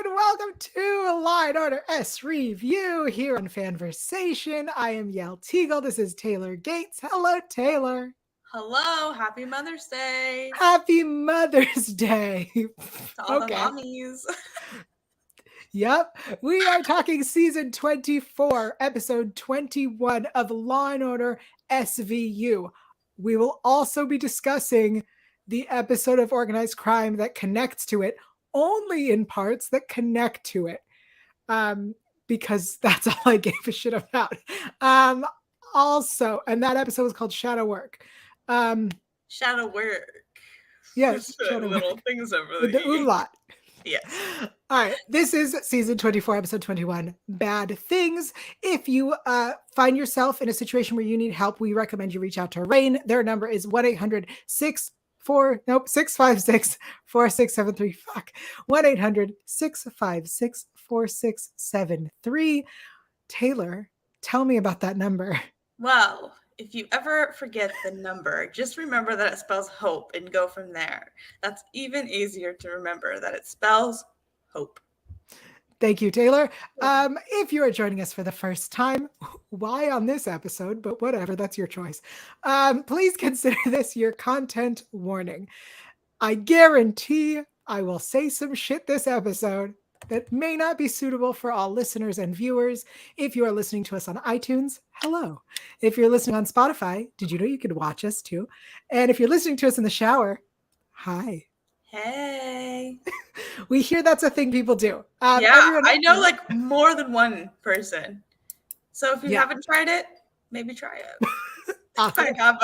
and welcome to Law and Order SVU here on FANVERSATION. I am Yael Tygiel. This is Taylor Gates. Hello, Taylor. Hello, happy Mother's Day. Happy Mother's Day. To all the mommies. Yep, we are talking season 24, episode 21 of Law and Order SVU. We will also be discussing the episode of organized crime that connects to it, only in parts that connect to it, because that's all I gave a shit about. Also, and that episode was called Shadowerks. Shadowerks. Yes, little things over with the umlaut. Yes. All right. This is season 24, episode 21, Bad Things. If you find yourself in a situation where you need help, we recommend you reach out to RAINN. Their number is 1-800-656-4673. Fuck. 1-800-656-4673. Taylor, tell me about that number. Well, if you ever forget the number, just remember that it spells hope and go from there. That's even easier to remember, that it spells hope. Thank you, Taylor. If you are joining us for the first time, why on this episode, but whatever, that's your choice. Please consider this your content warning. I guarantee I will say some shit this episode that may not be suitable for all listeners and viewers. If you are listening to us on iTunes, hello. If you're listening on Spotify, did you know you could watch us too? And if you're listening to us in the shower, hi. Hey. We hear that's a thing people do. I know like more than one person. So if you haven't tried it, maybe try it. I have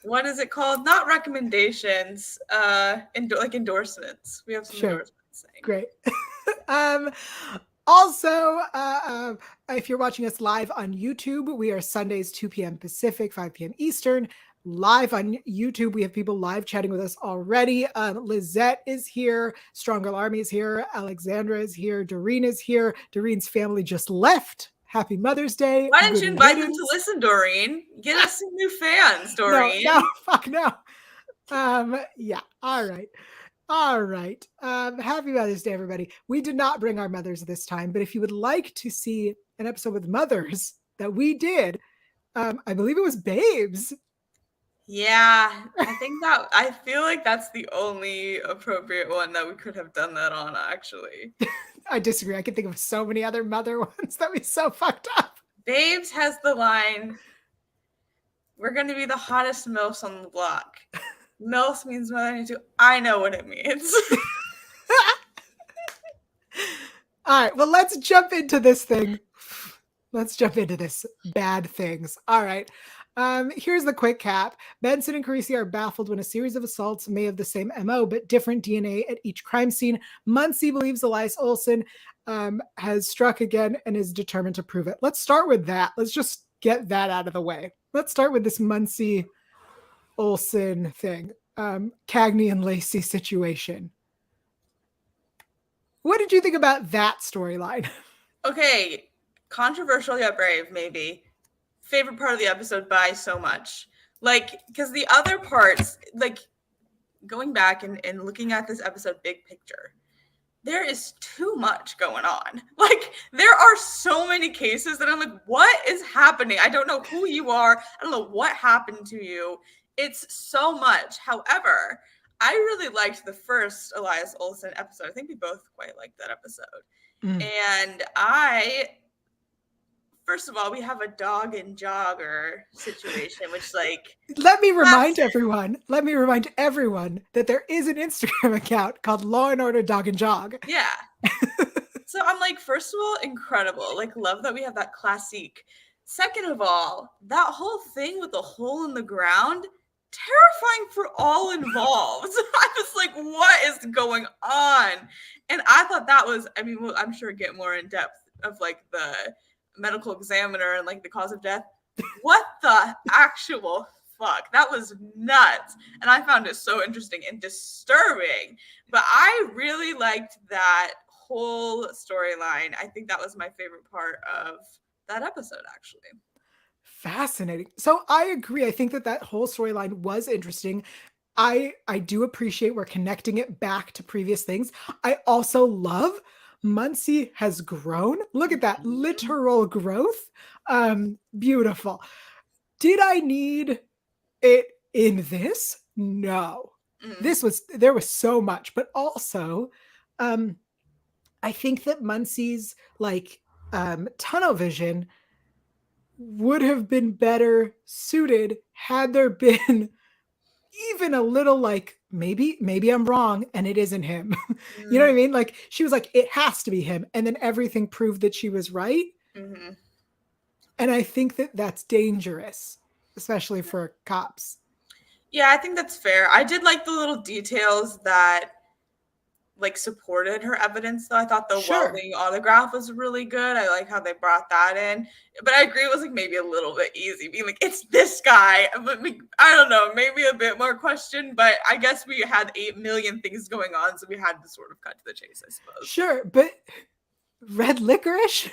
what is it called? Not recommendations, like endorsements. We have some endorsements saying. Great. Also, if you're watching us live on YouTube, we are Sundays 2 p.m. Pacific, 5 p.m. Eastern. Live on YouTube, we have people live chatting with us already. Lizette is here. Stronger Army is here. Alexandra is here. Doreen is here. Doreen's family just left. Happy Mother's Day. Why didn't you invite them to listen, Doreen? Get us some new fans, Doreen. No, fuck no. Yeah, all right. All right. Happy Mother's Day, everybody. We did not bring our mothers this time, but if you would like to see an episode with mothers that we did, I believe it was Babes. Yeah, I feel like that's the only appropriate one that we could have done that on, actually. I disagree. I can think of so many other mother ones that we so fucked up. Babes has the line, "We're going to be the hottest MILFs on the block." MILFs means mother too. I know what it means. All right. Well, let's jump into this thing. Let's jump into this. Bad Things. All right. Here's the quick cap. Benson and Carisi are baffled when a series of assaults may have the same MO, but different DNA at each crime scene. Muncie believes Elias Olson has struck again and is determined to prove it. Let's start with that. Let's just get that out of the way. Let's start with this Muncie Olson thing. Cagney and Lacey situation. What did you think about that storyline? Okay. Controversial yet brave, maybe. Favorite part of the episode by so much. Like, because the other parts, like, going back and looking at this episode big picture, there is too much going on. Like, there are so many cases that I'm like, what is happening? I don't know who you are. I don't know what happened to you. It's so much. However, I really liked the first Elias Olson episode. I think we both quite liked that episode. And first of all, we have a dog and jogger situation, which like... Let me remind everyone that there is an Instagram account called Law and Order Dog and Jog. Yeah. So I'm like, first of all, incredible. Like, love that we have that classique. Second of all, that whole thing with the hole in the ground, terrifying for all involved. I was like, what is going on? And I thought that was, I mean, I'm sure get more in depth of like the medical examiner and like the cause of death. What the actual fuck? That was nuts. And I found it so interesting and disturbing. But I really liked that whole storyline. I think that was my favorite part of that episode, actually. Fascinating. So I agree. I think that whole storyline was interesting. I do appreciate we're connecting it back to previous things. I also love Muncie has grown. Look at that literal growth. Beautiful. Did I need it in this? No. There was so much, but also I think that Muncie's like tunnel vision would have been better suited had there been even a little like maybe I'm wrong and it isn't him. You know what I mean? Like she was like, it has to be him, and then everything proved that she was right. And I think that that's dangerous, especially for cops. Yeah, I think that's fair. I did like the little details that like supported her evidence, though. I thought the welding autograph was really good. I like how they brought that in, but I agree it was like maybe a little bit easy being like, it's this guy. I don't know, maybe a bit more question, but I guess we had 8 million things going on, so we had to sort of cut to the chase, I suppose. Sure, but red licorice,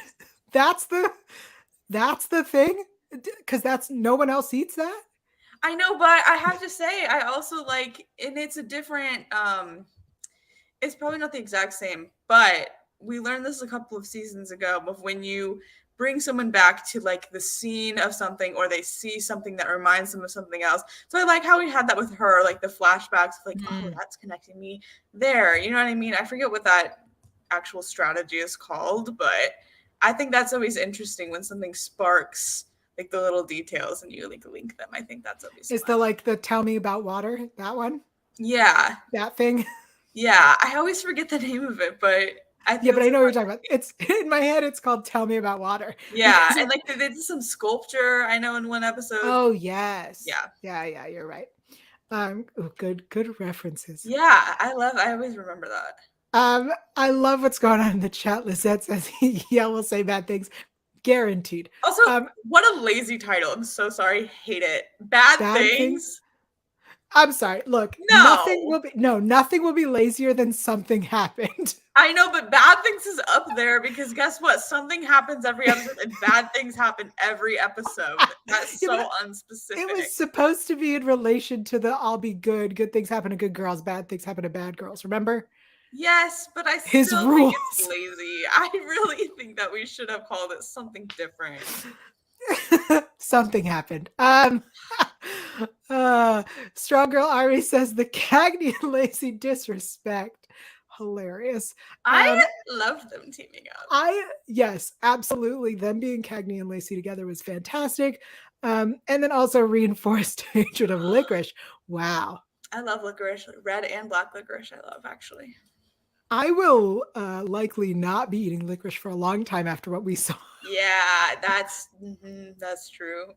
that's the thing, because that's no one else eats that. I know, but I have to say, I also like, and it's a different it's probably not the exact same, but we learned this a couple of seasons ago of when you bring someone back to like the scene of something or they see something that reminds them of something else. So I like how we had that with her, like the flashbacks of like, oh, that's connecting me there. You know what I mean? I forget what that actual strategy is called, but I think that's always interesting when something sparks like the little details and you like link them. I think that's always Is fun. the tell me about water, that one? Yeah. That thing? Yeah, I always forget the name of it, but I think but I know what you're talking about. It's in my head. It's called "Tell Me About Water." Yeah, and like they did some sculpture. I know in one episode. Oh yes. Yeah. You're right. Good references. Yeah, I always remember that. I love what's going on in the chat. Lisette says, "Yeah, we'll say bad things, guaranteed." Also, what a lazy title. I'm so sorry. Hate it. Bad things. I'm sorry. Look, nothing will be lazier than something happened. I know, but bad things is up there because guess what? Something happens every episode and bad things happen every episode. That's so unspecific. It was supposed to be in relation to the I'll be good. Good things happen to good girls. Bad things happen to bad girls. Remember? Yes, but I still think it's lazy. I really think that we should have called it something different. Something happened. Strong Girl Ari says the Cagney and Lacey disrespect. Hilarious. I love them teaming up. Yes, absolutely. Them being Cagney and Lacey together was fantastic. And then also reinforced hatred of licorice. Wow. I love licorice, red and black licorice. I love actually. I will likely not be eating licorice for a long time after what we saw. Yeah, that's true.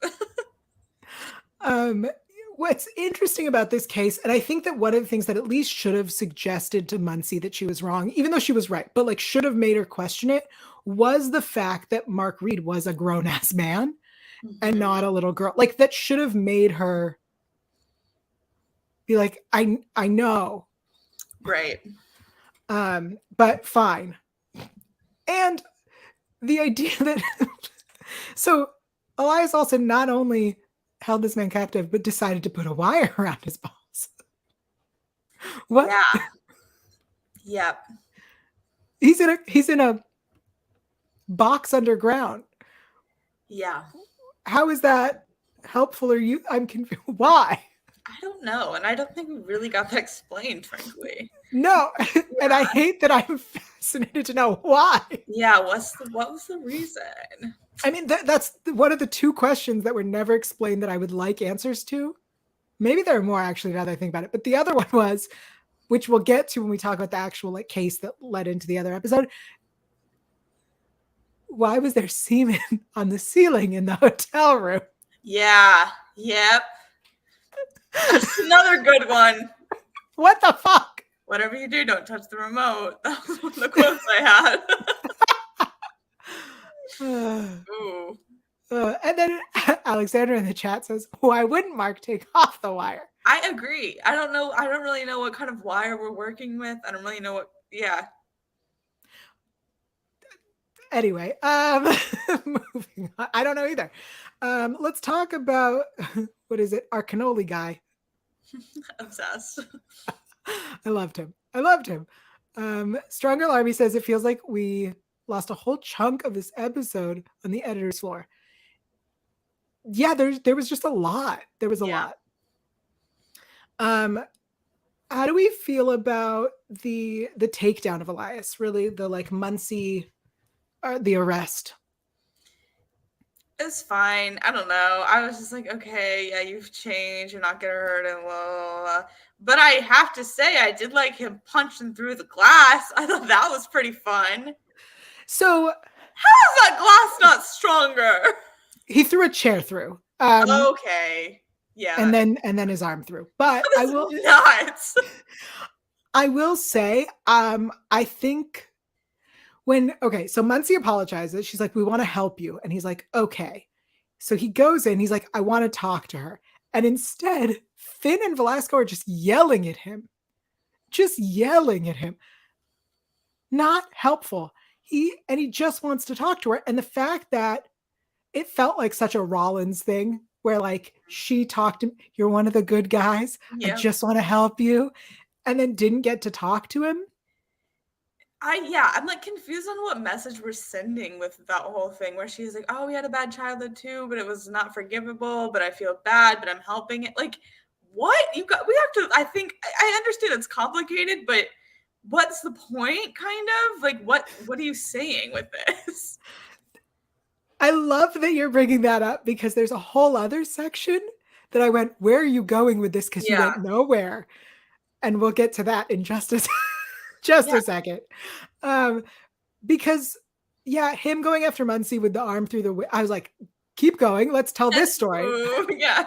What's interesting about this case, and I think that one of the things that at least should have suggested to Muncie that she was wrong, even though she was right, but like should have made her question it, was the fact that Mark Reed was a grown-ass man and not a little girl. Like that should have made her be like, I know. Right. But fine. And the idea that so Elias Olsen not only held this man captive, but decided to put a wire around his balls. What? Yeah. Yep. He's in a box underground. Yeah. How is that helpful? I'm confused. Why? I don't know. And I don't think we really got that explained, frankly. No. Yeah. And I hate that I'm fascinated to know why. Yeah. What was the reason? I mean, that's one of the two questions that were never explained that I would like answers to. Maybe there are more actually now that I think about it. But the other one was, which we'll get to when we talk about the actual like case that led into the other episode. Why was there semen on the ceiling in the hotel room? Yeah. Yep. That's another good one. What the fuck? Whatever you do, don't touch the remote. That was one of the quotes I had. Ooh. And then Alexandra in the chat says, why wouldn't Mark take off the wire? I agree. I don't know. I don't really know what kind of wire we're working with. I don't really know what. Yeah. Anyway, moving on. I don't know either. Let's talk about, what is it? Our cannoli guy. Obsessed. I loved him. I loved him. Stronger Larby says it feels like we lost a whole chunk of this episode on the editor's floor. Yeah, there was just a lot. There was a lot. How do we feel about the takedown of Elias? Really, the like Muncie, the arrest. It's fine. I don't know. I was just like, okay, yeah, you've changed. You're not gonna hurt him. Blah, blah, blah. But I have to say, I did like him punching through the glass. I thought that was pretty fun. So how is that glass not stronger? He threw a chair through. Okay. Yeah. And then his arm through. But I will nuts. I will say, I think so Muncie apologizes. She's like, we want to help you. And he's like, okay. So he goes in, he's like, I want to talk to her. And instead, Finn and Velasco are just yelling at him. Just yelling at him. Not helpful. He just wants to talk to her. And the fact that it felt like such a Rollins thing where like she talked to him, you're one of the good guys. Yeah. I just want to help you. And then didn't get to talk to him. I'm like confused on what message we're sending with that whole thing where she's like, oh, we had a bad childhood too, but it was not forgivable, but I feel bad, but I'm helping it. Like, what? we have to, I think, I understand it's complicated, but what's the point, kind of? Like, what are you saying with this? I love that you're bringing that up because there's a whole other section that I went, where are you going with this? Because you went nowhere. And we'll get to that in just a second. Because him going after Muncie with the arm through the I was like, keep going. Let's tell this story. Yeah.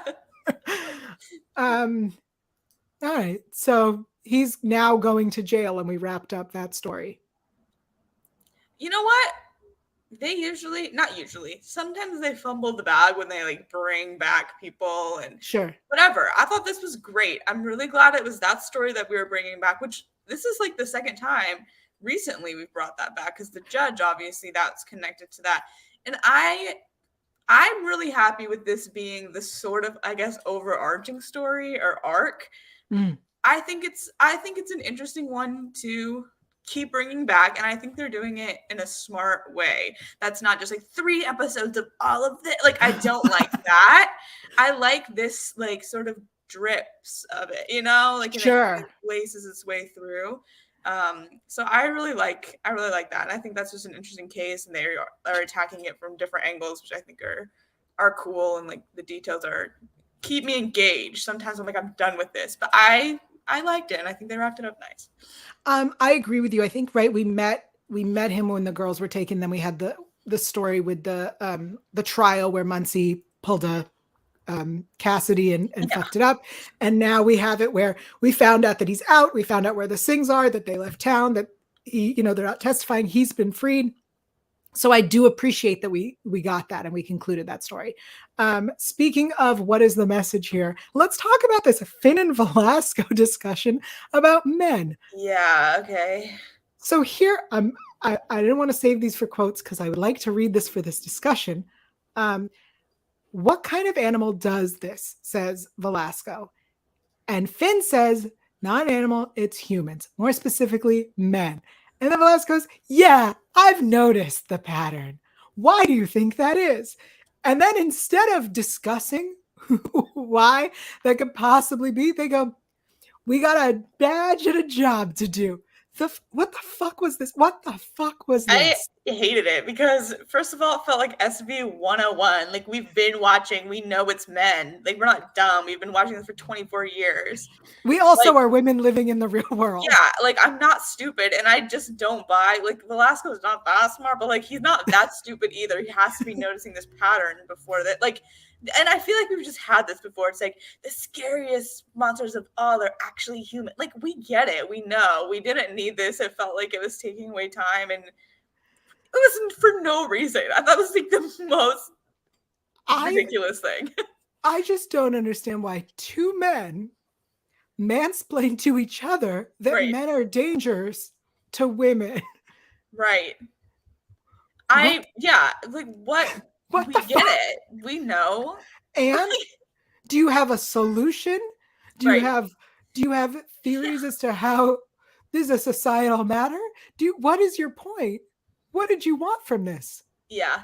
All right. So he's now going to jail and we wrapped up that story. You know what? Sometimes they fumble the bag when they like bring back people and whatever. I thought this was great. I'm really glad it was that story that we were bringing back, which this is like the second time recently we've brought that back because the judge, obviously that's connected to that. And I'm really happy with this being the sort of, I guess, overarching story or arc. I think it's an interesting one to keep bringing back, and I think they're doing it in a smart way. That's not just like 3 episodes of all of this. Like, I don't like that. I like this like sort of drips of it, you know, like it laces its way through. So I really like that, and I think that's just an interesting case, and they are attacking it from different angles, which I think are cool, and like the details keep me engaged. Sometimes I'm like, I'm done with this, but I liked it, and I think they wrapped it up nice. I agree with you. I think we met him when the girls were taken. Then we had the story with the trial where Muncie pulled a Cassidy and fucked it up, and now we have it where we found out that he's out. We found out where the Singhs are, that they left town, that they're not testifying. He's been freed. So I do appreciate that we got that and we concluded that story. Speaking of what is the message here, let's talk about this Finn and Velasco discussion about men. Yeah, okay. So here, I didn't want to save these for quotes because I would like to read this for this discussion. What kind of animal does this, says Velasco. And Finn says, not an animal, it's humans. More specifically, men. And then Velasco goes, yeah, I've noticed the pattern. Why do you think that is? And then instead of discussing why that could possibly be, they go, we got a badge and a job to do. What the fuck was this? What the fuck was this? I hated it because, first of all, it felt like SVU 101. Like, we've been watching. We know it's men. Like, we're not dumb. We've been watching this for 24 years. We also are women living in the real world. Yeah, like, I'm not stupid, and I just don't buy. Like, Velasco's not that smart, but, like, he's not that stupid either. He has to be noticing this pattern before that. Like, and I feel like we've just had this before. It's like the scariest monsters of all are actually human. Like, we get it. We know. We didn't need this. It felt like it was taking away time, and it was for no reason. I thought it was like the most ridiculous thing. I just don't understand why two men mansplain to each other that men are dangerous to women. Right. Like what? What we the get fuck? it. We know. And do you have a solution? Do you have theories as to how this is a societal matter? What is your point? What did you want from this? Yeah.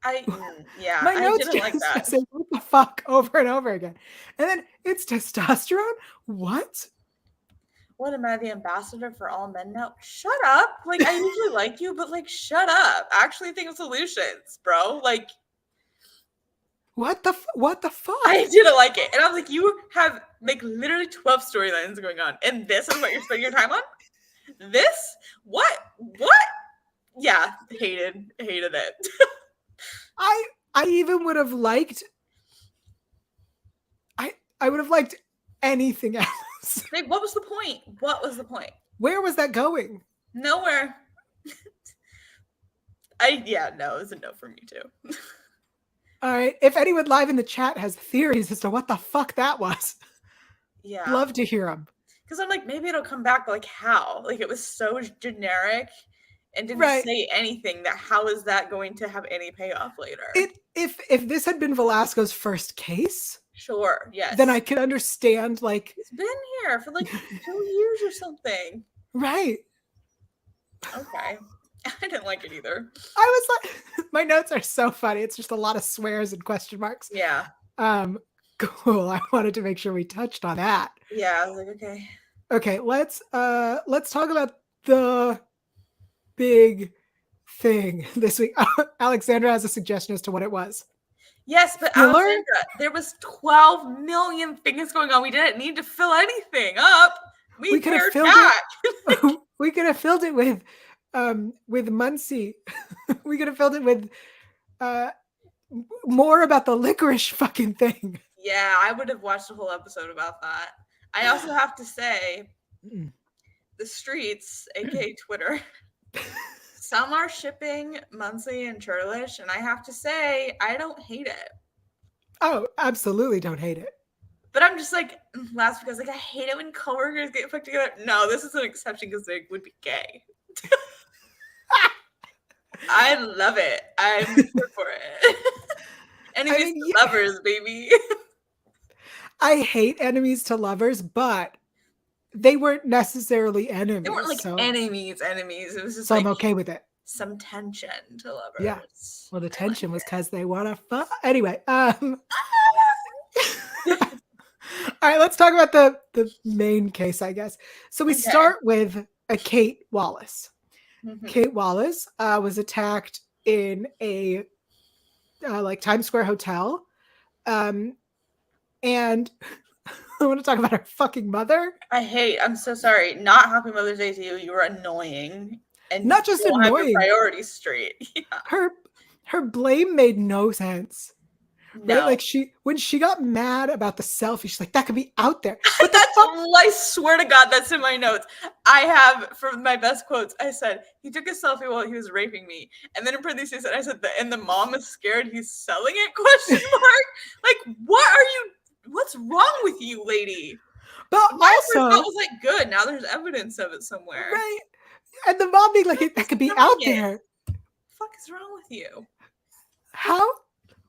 My I notes didn't like that. say what the fuck over and over again. And then it's testosterone? What? What, am I the ambassador for all men now? Shut up. Like, I usually like you, but like, shut up. Actually think of solutions, bro. Like, what the fuck? I didn't like it. And I was like, you have like literally 12 storylines going on. And this is what you're spending your time on? This? What? Yeah, hated it. I even would have liked I would have liked anything else. Like, what was the point? What was the point? Where was that going? Nowhere. No, it was a no for me too. All right. If anyone live in the chat has theories as to what the fuck that was, yeah, love to hear them. Because I'm like, maybe it'll come back, but like how? Like, it was so generic and didn't say anything. That how is that going to have any payoff later? If this had been Velasco's first case, sure, yes, then I could understand. Like, he's been here for like 2 years or something, right? Okay. I didn't like it either. I was like, my notes are so funny. It's just a lot of swears and question marks. Yeah. Cool. I wanted to make sure we touched on that. Yeah, I was like, okay. Okay, let's talk about the big thing this week. Alexandra has a suggestion as to what it was. Yes, but Alexandra, there was 12 million things going on. We didn't need to fill anything up. We could have filled it. We could have filled it with Muncie. We could have filled it with more about the licorice fucking thing. Yeah, I would have watched a whole episode about that. I also have to say, the streets, aka Twitter, some are shipping Muncie and Churlish, and I have to say, I don't hate it. Oh, absolutely don't hate it. But I'm just like, last week I was like, I hate it when coworkers get put together. No, this is an exception because they would be gay. I love it. I'm here for it. Enemies to lovers, baby. I hate enemies to lovers, but they weren't necessarily enemies. They weren't like enemies. It was just so I'm okay with it. Some tension to lovers. Yeah. Well, the tension was because they want to fuck. Anyway. All right, let's talk about the main case, I guess. So we start with a Kate Wallace. Mm-hmm. Kate Wallace was attacked in a like Times Square hotel. And I want to talk about her fucking mother. I'm so sorry. Not happy Mother's Day to you. You were annoying. And not just annoying. Have your priorities straight. Yeah. Her blame made no sense. No. Right? Like when she got mad about the selfie, she's like, that could be out there. But I swear to God, that's in my notes. I have, for my best quotes, I said, he took a selfie while he was raping me. And then in parentheses, I said, and the mom is scared he's selling it, question mark. Like, what's wrong with you, lady? But my also, first thought was like, good, now there's evidence of it somewhere. Right. And the mom being like, that could be out there. What the fuck is wrong with you? How?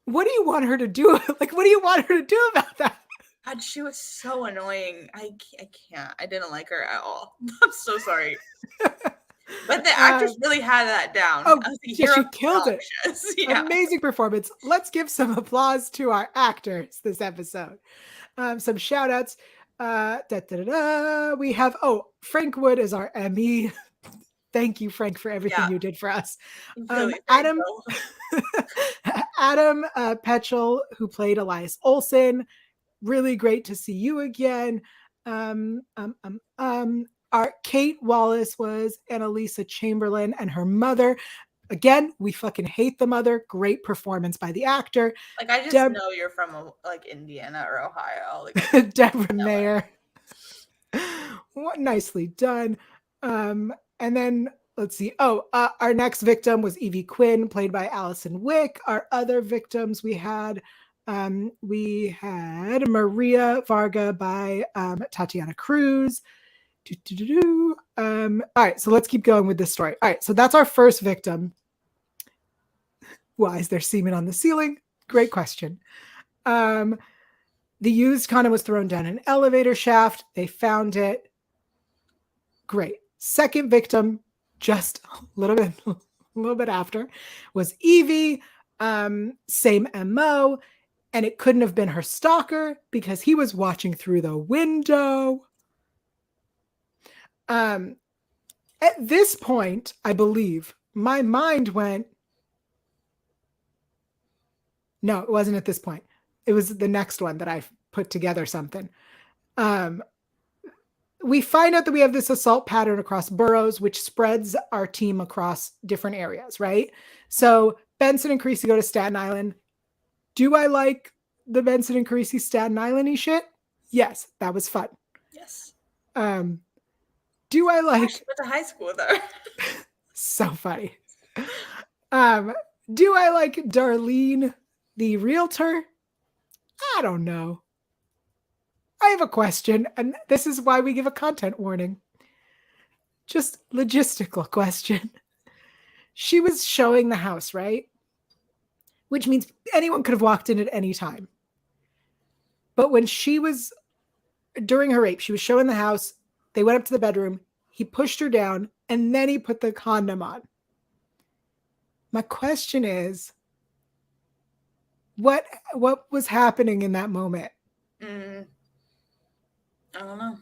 What do you want her to do? Like, what do you want her to do about that? God, she was so annoying. I can't. I didn't like her at all. I'm so sorry. But the actress really had that down. Oh, yeah, she killed it. Yeah. Amazing performance. Let's give some applause to our actors this episode. Some shout outs. We have, Frank Wood is our Emmy. Thank you, Frank, for everything you did for us. Really, Adam Petchel, who played Elias Olsen. Really great to see you again. Our Kate Wallace was Annalisa Chamberlain, and her mother. Again, we fucking hate the mother. Great performance by the actor. Like, I just know you're from Indiana or Ohio. Like, Deborah Mayer. What nicely done. And then let's see. Our next victim was Evie Quinn, played by Allison Wick. Our other victims we had Maria Varga by Tatiana Cruz. All right, so let's keep going with this story. All right, so that's our first victim. Why is there semen on the ceiling? Great question. The used condom was thrown down an elevator shaft. They found it. Great. Second victim, just a little bit after, was Evie. Same MO. And it couldn't have been her stalker because he was watching through the window. At this point, I believe, my mind went, no, it wasn't at this point. It was the next one that I put together something. We find out that we have this assault pattern across boroughs, which spreads our team across different areas, right? So Benson and Creasy go to Staten Island. Do I like the Benson and Creasy Staten Island-y shit? Yes, that was fun. Yes. Do I like... She went to high school there. So funny. Do I like Darlene, the realtor? I don't know. I have a question, and this is why we give a content warning. Just logistical question. She was showing the house, right? Which means anyone could have walked in at any time. But when she was, during her rape, she was showing the house. They went up to the bedroom. He pushed her down, and then he put the condom on. My question is, what was happening in that moment? I don't know.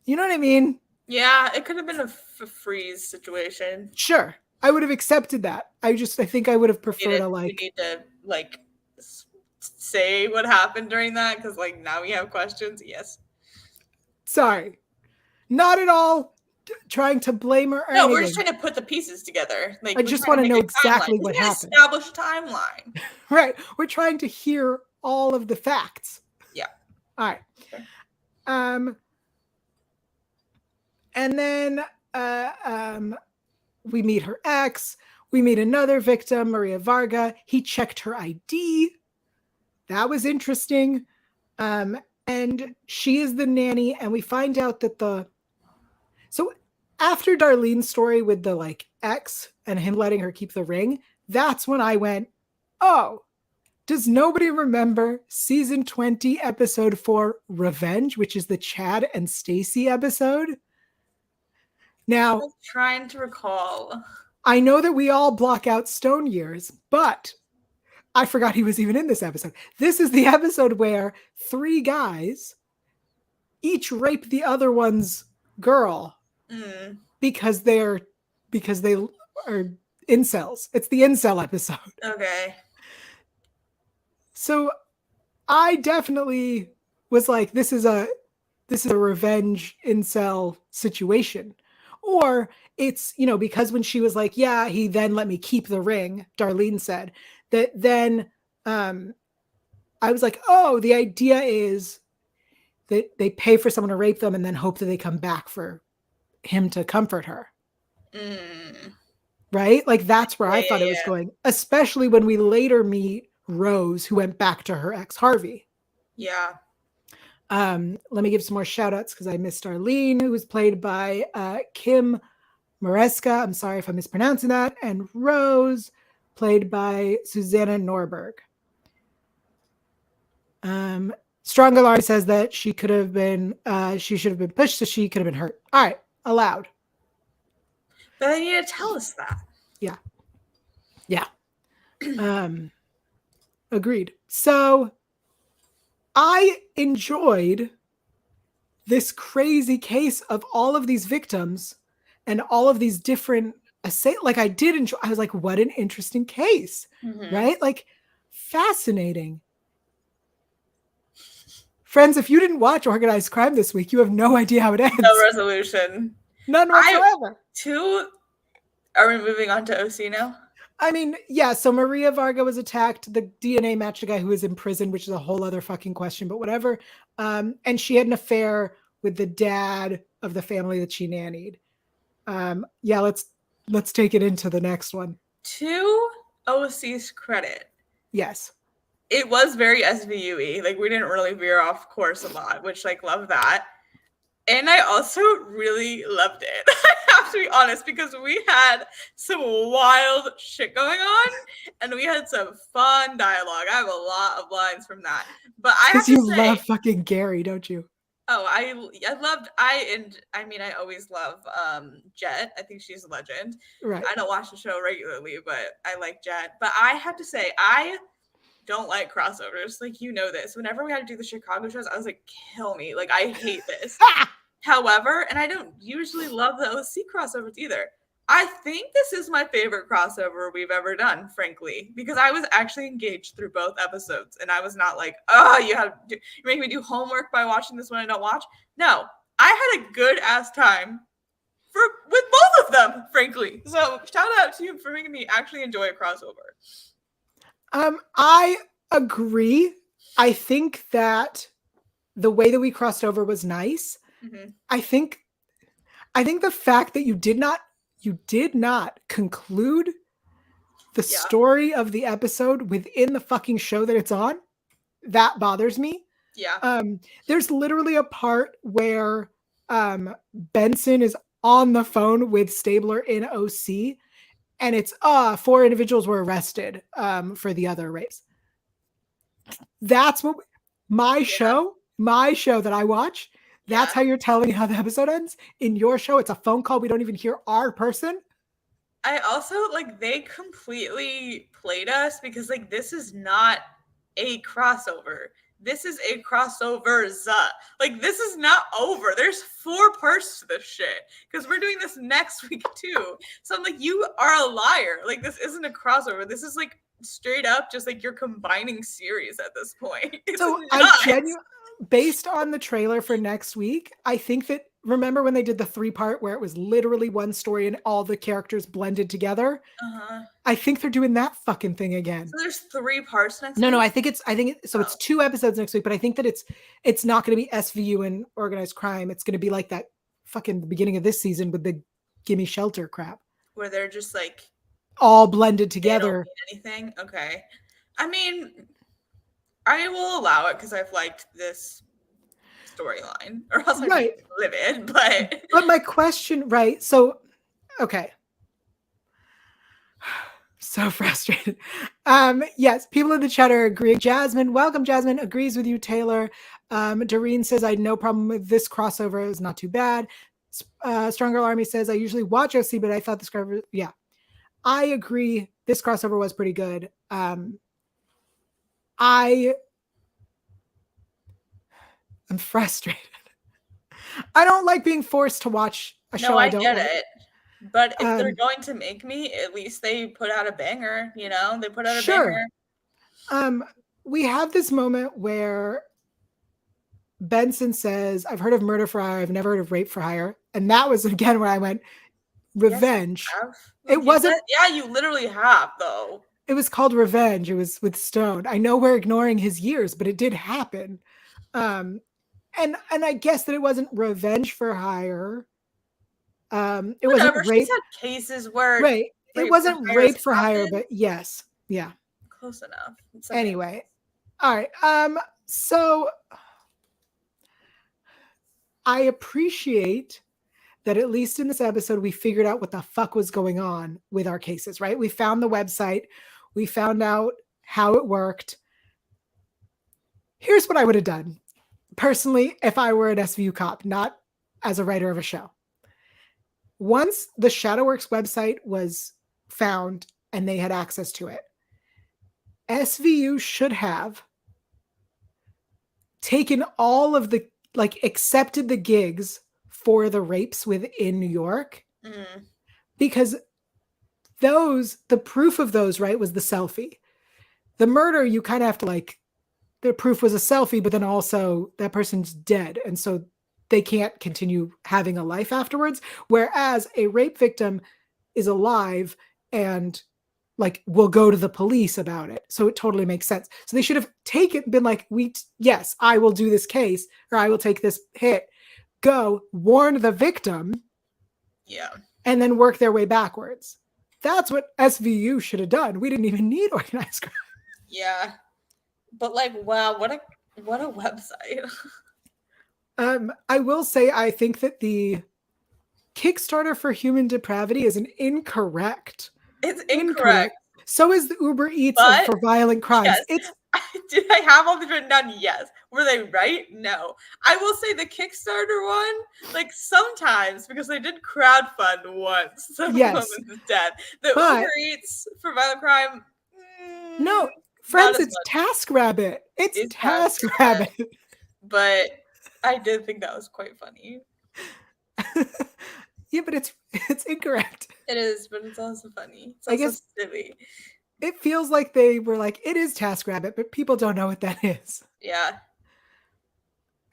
You know what I mean? Yeah, it could have been a freeze situation. Sure. I would have accepted that. I think I would have preferred You need to say what happened during that, because now we have questions. Yes. Sorry. Not at all trying to blame her or No, anything. we're just trying to put the pieces together. I just want to know exactly what happened. Establish a timeline. Right. We're trying to hear all of the facts. Yeah. All right. Okay. And then we meet her ex. We meet another victim, Maria Varga. He checked her ID. That was interesting. And she is the nanny. And we find out that so after Darlene's story with the ex and him letting her keep the ring, that's when I went, oh, does nobody remember season 20, episode 4, Revenge, which is the Chad and Stacy episode? Now, I'm trying to recall. I know that we all block out Stone Years, but I forgot he was even in this episode. This is the episode where 3 guys each rape the other one's girl because they are incels. It's the incel episode. Okay. So I definitely was like, this is a revenge incel situation. Or it's, because when she was like, yeah, he then let me keep the ring, Darlene said, that then I was like, oh, the idea is that they pay for someone to rape them and then hope that they come back for him to comfort her. Right? That's where I thought it was going, especially when we later meet Rose, who went back to her ex Harvey. Yeah. Let me give some more shout outs because I missed Arlene, who was played by Kim Maresca. I'm sorry if I'm mispronouncing that. And Rose, played by Susanna Norberg. Strong Alarm says that she should have been pushed, so she could have been hurt. All right, allowed. But they need to tell us that. Yeah. Yeah. Agreed. So I enjoyed this crazy case of all of these victims and all of these different I did enjoy. I was like, what an interesting case, right? Fascinating. Friends, if you didn't watch Organized Crime this week, you have no idea how it ends. No resolution. None whatsoever. Are we moving on to OC now? I mean, yeah, so Maria Varga was attacked. The DNA matched a guy who was in prison, which is a whole other fucking question, but whatever. And she had an affair with the dad of the family that she nannied. Yeah, let's take it into the next one. To OC's credit. Yes. It was very SVU-y. We didn't really veer off course a lot, which love that. And I also really loved it. I have have to be honest because we had some wild shit going on and we had some fun dialogue. I have a lot of lines from that. But I have Because to you say, love fucking Gary, don't you? oh, I always love Jet. I think she's a legend. Right. I don't watch the show regularly, but I like Jet. But I have to say, I don't like crossovers. Like, you know this. Whenever we had to do the Chicago shows, I was like, kill me. Like, I hate this. However, and I don't usually love the OC crossovers either. I think this is my favorite crossover we've ever done, frankly, because I was actually engaged through both episodes, and I was not like, oh, you make me do homework by watching this one I don't watch. No, I had a good ass time with both of them, frankly. So shout out to you for making me actually enjoy a crossover. I agree. I think that the way that we crossed over was nice. Mm-hmm. I think the fact that you did not conclude the story of the episode within the fucking show that it's on, that bothers me. Yeah. There's literally a part where Benson is on the phone with Stabler in OC, and it's 4 individuals were arrested for the other rapes. That's what my show that I watch. That's how you're telling me how the episode ends. In your show, it's a phone call. We don't even hear our person. I also, like, they completely played us because, like, this is not a crossover. This is a crossovers. Like, this is not over. There's 4 parts to this shit because we're doing this next week too. So I'm like, you are a liar. Like, this isn't a crossover. This is like straight up just like you're combining series at this point. It's so nuts. Based on the trailer for next week, I think that, remember when they did the 3-part where it was literally one story and all the characters blended together? I think they're doing that fucking thing again. So there's 3 parts next week? No, I think it's 2 episodes next week, but I think that it's not going to be SVU and organized crime. It's going to be like that fucking the beginning of this season with the gimme shelter crap. Where they're just like all blended together. They don't mean anything? Okay. I mean, I will allow it because I've liked this storyline, or else I'd be livid. But my question, right? So, okay. So frustrated. Yes, people in the chat are agreeing. Jasmine, welcome. Jasmine agrees with you. Taylor, Doreen says I had no problem with this crossover. It's not too bad. Stronger Army says I usually watch OC, but I thought this crossover. Yeah, I agree. This crossover was pretty good. I'm frustrated. I don't like being forced to watch a show I don't get like. it. But if they're going to make me, at least they put out a banger, you know? They put out a banger. We have this moment where Benson says, I've heard of murder for hire, I've never heard of rape for hire. And that was, again, where I went, revenge. Yes, it wasn't. You literally have, though. It was called Revenge. It was with Stone. I know we're ignoring his years, but it did happen. And I guess that it wasn't revenge for hire. It wasn't rape. She's had cases where it wasn't rape for hire, but yes. Yeah. Close enough. Okay. Anyway. All right. So I appreciate that at least in this episode, we figured out what the fuck was going on with our cases, right? We found the website. We found out how it worked. Here's what I would have done personally if I were an SVU cop, not as a writer of a show. Once the Shadowerks website was found and they had access to it, SVU should have taken all of the, accepted the gigs for the rapes within New York, because the proof of those, right, was the selfie. The murder, you kind of have to the proof was a selfie, but then also that person's dead. And so they can't continue having a life afterwards. Whereas a rape victim is alive and will go to the police about it. So it totally makes sense. So they should have been like, yes, I will do this case, or I will take this hit, go warn the victim. Yeah. And then work their way backwards. That's what SVU should have done. We didn't even need organized crime. Yeah. But wow, what a website. I will say, I think that the Kickstarter for human depravity is It's incorrect. So is the Uber Eats But, for violent crimes. yes. Did I have all these written down? Yes. Were they right? No. I will say the Kickstarter one, like sometimes, because they did crowdfund once, some Yes. woman's death. The Uber Eats for violent crime. No, friends, it's much. TaskRabbit. It's TaskRabbit. But I did think that was quite funny. Yeah, but it's incorrect. It is, but it's also funny. It's also silly. It feels like they were like, it is TaskRabbit, but people don't know what that is. Yeah.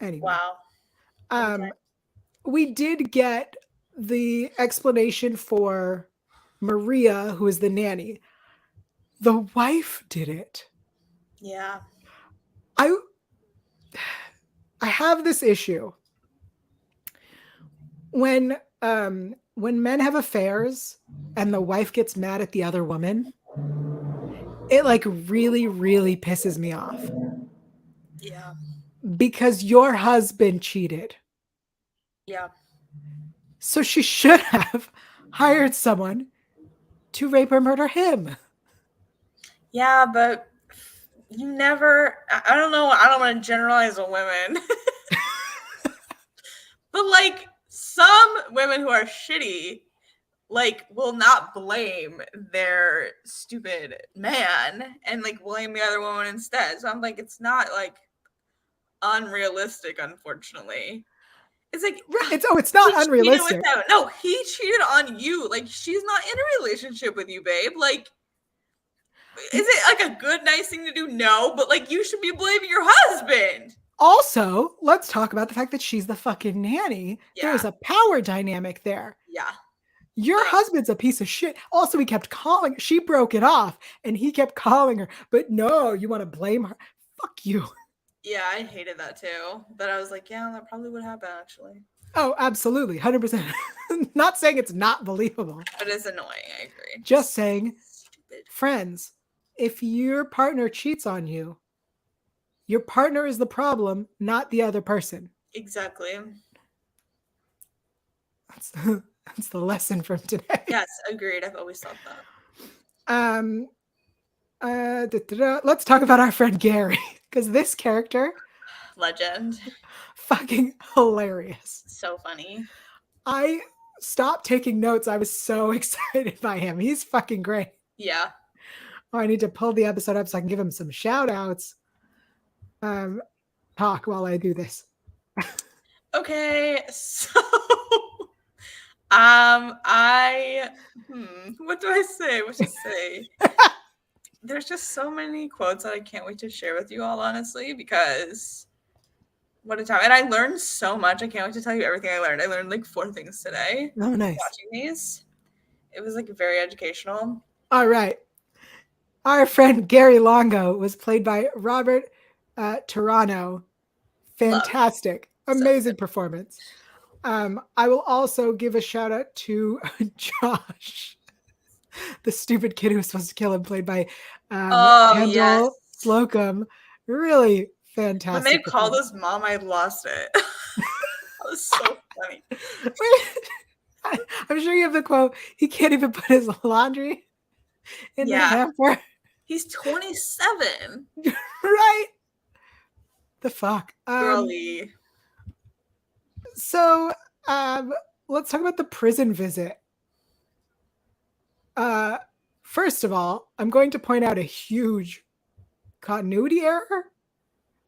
Anyway. Wow. Okay. We did get the explanation for Maria, who is the nanny. The wife did it. Yeah. I have this issue. When men have affairs and the wife gets mad at the other woman, it like really, really pisses me off. Yeah. Because your husband cheated. Yeah. So she should have hired someone to rape or murder him. Yeah, but you never, I don't know, I don't want to generalize on women. But like some women who are shitty, like will not blame their stupid man and like blame the other woman instead. So I'm like, it's not like unrealistic, unfortunately. It's like it's not unrealistic. No, he cheated on you. Like she's not in a relationship with you, babe. Like, is it like a good, nice thing to do? No, but like you should be blaming your husband. Also, let's talk about the fact that she's the fucking nanny. Yeah. There's a power dynamic there. Yeah. Your husband's a piece of shit. Also, he kept calling. She broke it off and he kept calling her. But no, you want to blame her? Fuck you. Yeah, I hated that too. But I was like, yeah, that probably would happen actually. Oh, absolutely. 100%. Not saying it's not believable. But it's annoying. I agree. Just saying, friends, if your partner cheats on you, your partner is the problem, not the other person. Exactly. That's the lesson from today. Yes, agreed. I've always thought that. Let's talk about our friend Gary, because this character, legend, fucking hilarious. So funny. I stopped taking notes. I was so excited by him. He's fucking great. Yeah. Oh, I need to pull the episode up so I can give him some shout outs. Talk while I do this. Okay, so what do I say? What to say? There's just so many quotes that I can't wait to share with you all, honestly, because what a time. And I learned so much. I can't wait to tell you everything I learned. I learned like 4 things today. Oh, nice. Watching these. It was like very educational. All right. Our friend Gary Longo was played by Robert Toronto. Fantastic. Amazing performance. I will also give a shout out to Josh, the stupid kid who was supposed to kill him, played by Kendall Slocum. Really fantastic. When they called his mom, I lost it. That was so funny. I'm sure you have the quote, he can't even put his laundry in the hamper. He's 27. Right? The fuck? Girly. So, let's talk about the prison visit. First of all, I'm going to point out a huge continuity error.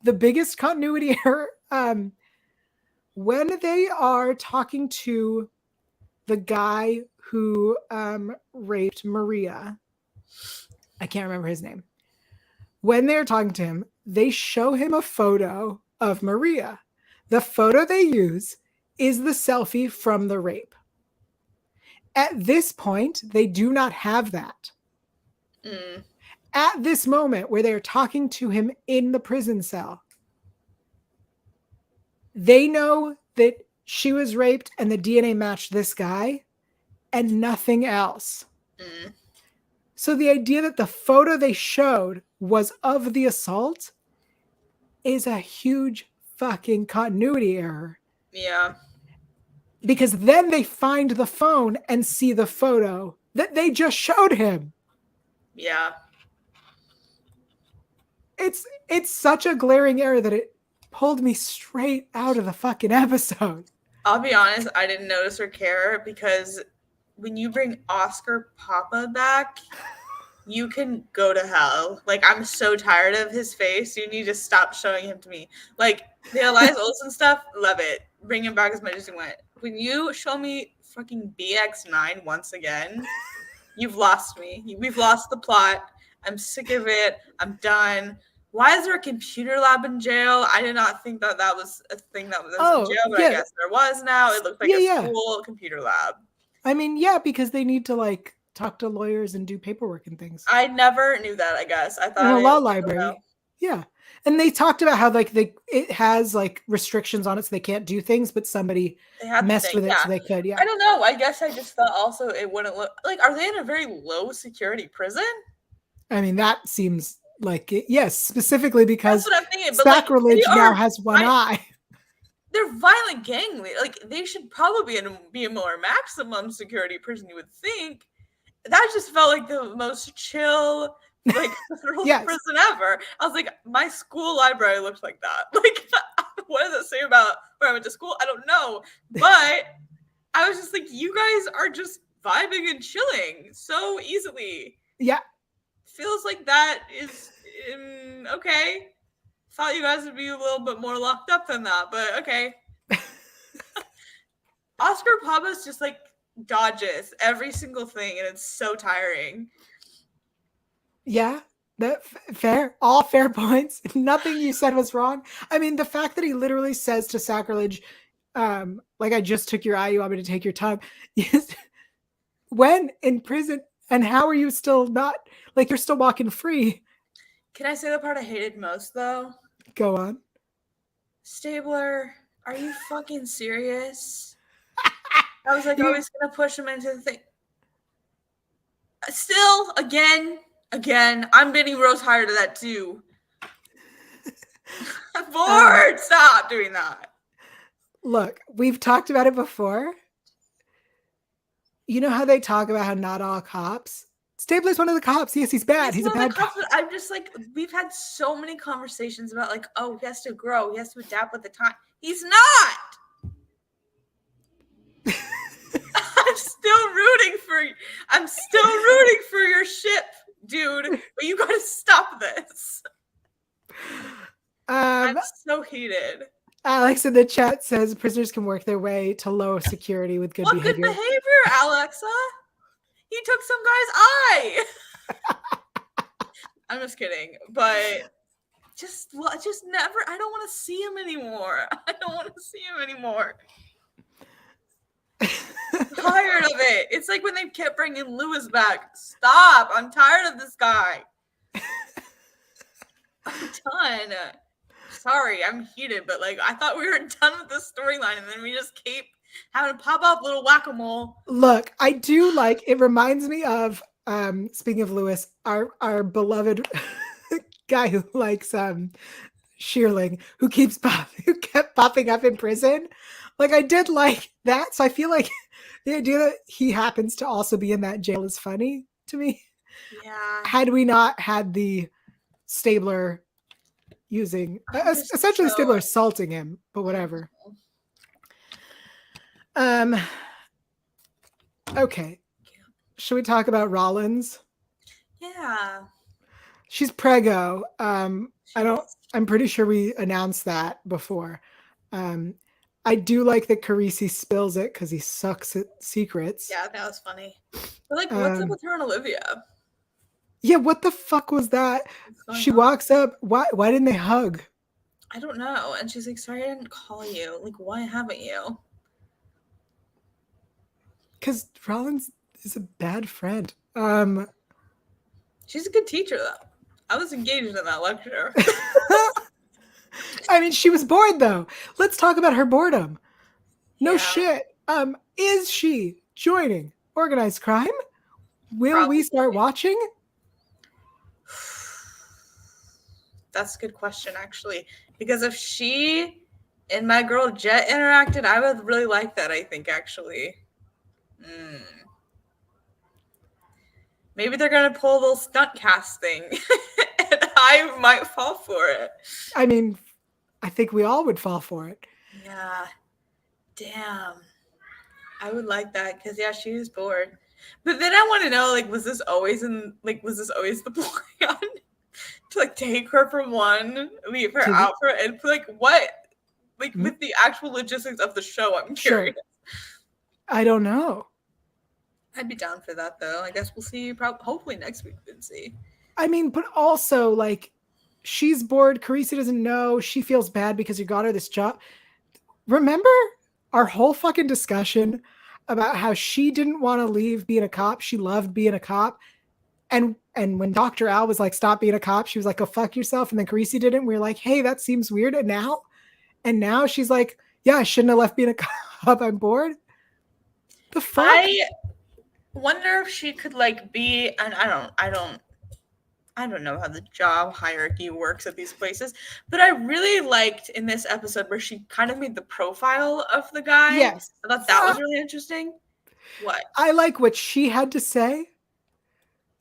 The biggest continuity error. When they are talking to the guy who raped Maria, I can't remember his name. When they're talking to him, they show him a photo of Maria. The photo they use is the selfie from the rape. At this point, they do not have that. At this moment where they're talking to him in the prison cell, they know that she was raped and the DNA matched this guy and nothing else. So the idea that the photo they showed was of the assault is a huge fucking continuity error. Yeah. because then they find the phone and see the photo that they just showed him. Yeah. It's such a glaring error that it pulled me straight out of the fucking episode. I'll be honest, I didn't notice or care because when you bring Oscar Papa back, you can go to hell. Like, I'm so tired of his face. You need to stop showing him to me. Like, the Elias Olsen stuff, love it. Bring him back as much as you want. When you show me fucking BX9 once again, you've lost me. We've lost the plot. I'm sick of it. I'm done. Why is there a computer lab in jail? I did not think that was a thing that was in jail, but I guess there was now. It looked like a school computer lab. I mean, yeah, because they need to like talk to lawyers and do paperwork and things. I never knew that, I guess. I thought in a law library. Yeah. And they talked about how like it has like restrictions on it so they can't do things, but somebody messed with it so they could. Yeah. I don't know. I guess I just thought also it wouldn't look like, are they in a very low security prison? I mean, that seems like it. Yes, specifically because that's what I'm thinking. But sacrilege now has one eye. They're violent gang leaders. Like, they should probably be a more maximum security prison, you would think. That just felt like the most chill, like, federal prison ever. I was like, my school library looks like that. Like, what does it say about where I went to school? I don't know. But I was just like, you guys are just vibing and chilling so easily. Yeah. Feels like that is okay. Thought you guys would be a little bit more locked up than that, but okay. Oscar Papa's just like dodges every single thing, and it's so tiring. Yeah, that fair. All fair points. Nothing you said was wrong. I mean, the fact that he literally says to sacrilege, like, I just took your eye, you want me to take your tongue. When in prison, and how are you still not, like, you're still walking free? Can I say the part I hated most, though? Go on. Stabler, are you fucking serious? I was like, always gonna push him into the thing. Still, again, I'm getting real tired of that too. I'm bored. Stop doing that. Look, we've talked about it before. You know how they talk about how not all cops? Stabler's one of the cops. Yes, he's bad. He's a bad cop. I'm just like, we've had so many conversations about like, oh, he has to grow. He has to adapt with the time. He's not. I'm still rooting for your ship, dude. But you gotta stop this. I'm so heated. Alex in the chat says prisoners can work their way to low security with good behavior. Good behavior, Alexa. He took some guy's eye. I'm just kidding, but just never. I don't want to see him anymore. I'm tired of it. It's like when they kept bringing Lewis back. Stop. I'm tired of this guy. I'm done. Sorry, I'm heated, but like I thought we were done with this storyline, and then we just keep having to pop up little whack-a-mole. Look, I do like it. Reminds me of speaking of Lewis, our beloved guy who likes Shearling, who kept popping up in prison. Like, I did like that, so I feel like the idea that he happens to also be in that jail is funny to me. Yeah. Had we not had the Stabler using essentially Stabler assaulting him, but whatever. Okay. Should we talk about Rollins? Yeah. She's preggo. I'm pretty sure we announced that before. I do like that Carisi spills it because he sucks at secrets. Yeah, that was funny. But like, what's up with her and Olivia? Yeah, what the fuck was that? She walks up. Why didn't they hug? I don't know. And she's like, sorry I didn't call you. Like, why haven't you? Because Rollins is a bad friend. She's a good teacher, though. I was engaged in that lecture. I mean, she was bored, though. Let's talk about her boredom. No shit. Is she joining organized crime? Will we start watching? That's a good question, actually. Because if she and my girl Jet interacted, I would really like that, I think, actually. Maybe they're going to pull a little stunt cast thing, and I might fall for it. I mean, I think we all would fall for it. Yeah. Damn. I would like that, because, yeah, she was bored. But then I want to know, like, was this always the plan? To, like, take her from one, leave her out for it, and, like, what? Like, with the actual logistics of the show, I'm curious. Sure. I don't know. I'd be down for that, though. I guess we'll see, hopefully next week, we'll see. I mean, but also, like, she's bored. Carissa doesn't know. She feels bad because you got her this job. Remember our whole fucking discussion about how she didn't want to leave being a cop? She loved being a cop. And when Dr. Al was like, stop being a cop, she was like, go fuck yourself. And then Carissa did it. And we were like, hey, that seems weird. And now she's like, yeah, I shouldn't have left being a cop. I'm bored. The fuck? I wonder if she could, like, be, and I don't know how the job hierarchy works at these places, but I really liked in this episode where she kind of made the profile of the guy. Yes. I thought that was really interesting. What? I like what she had to say.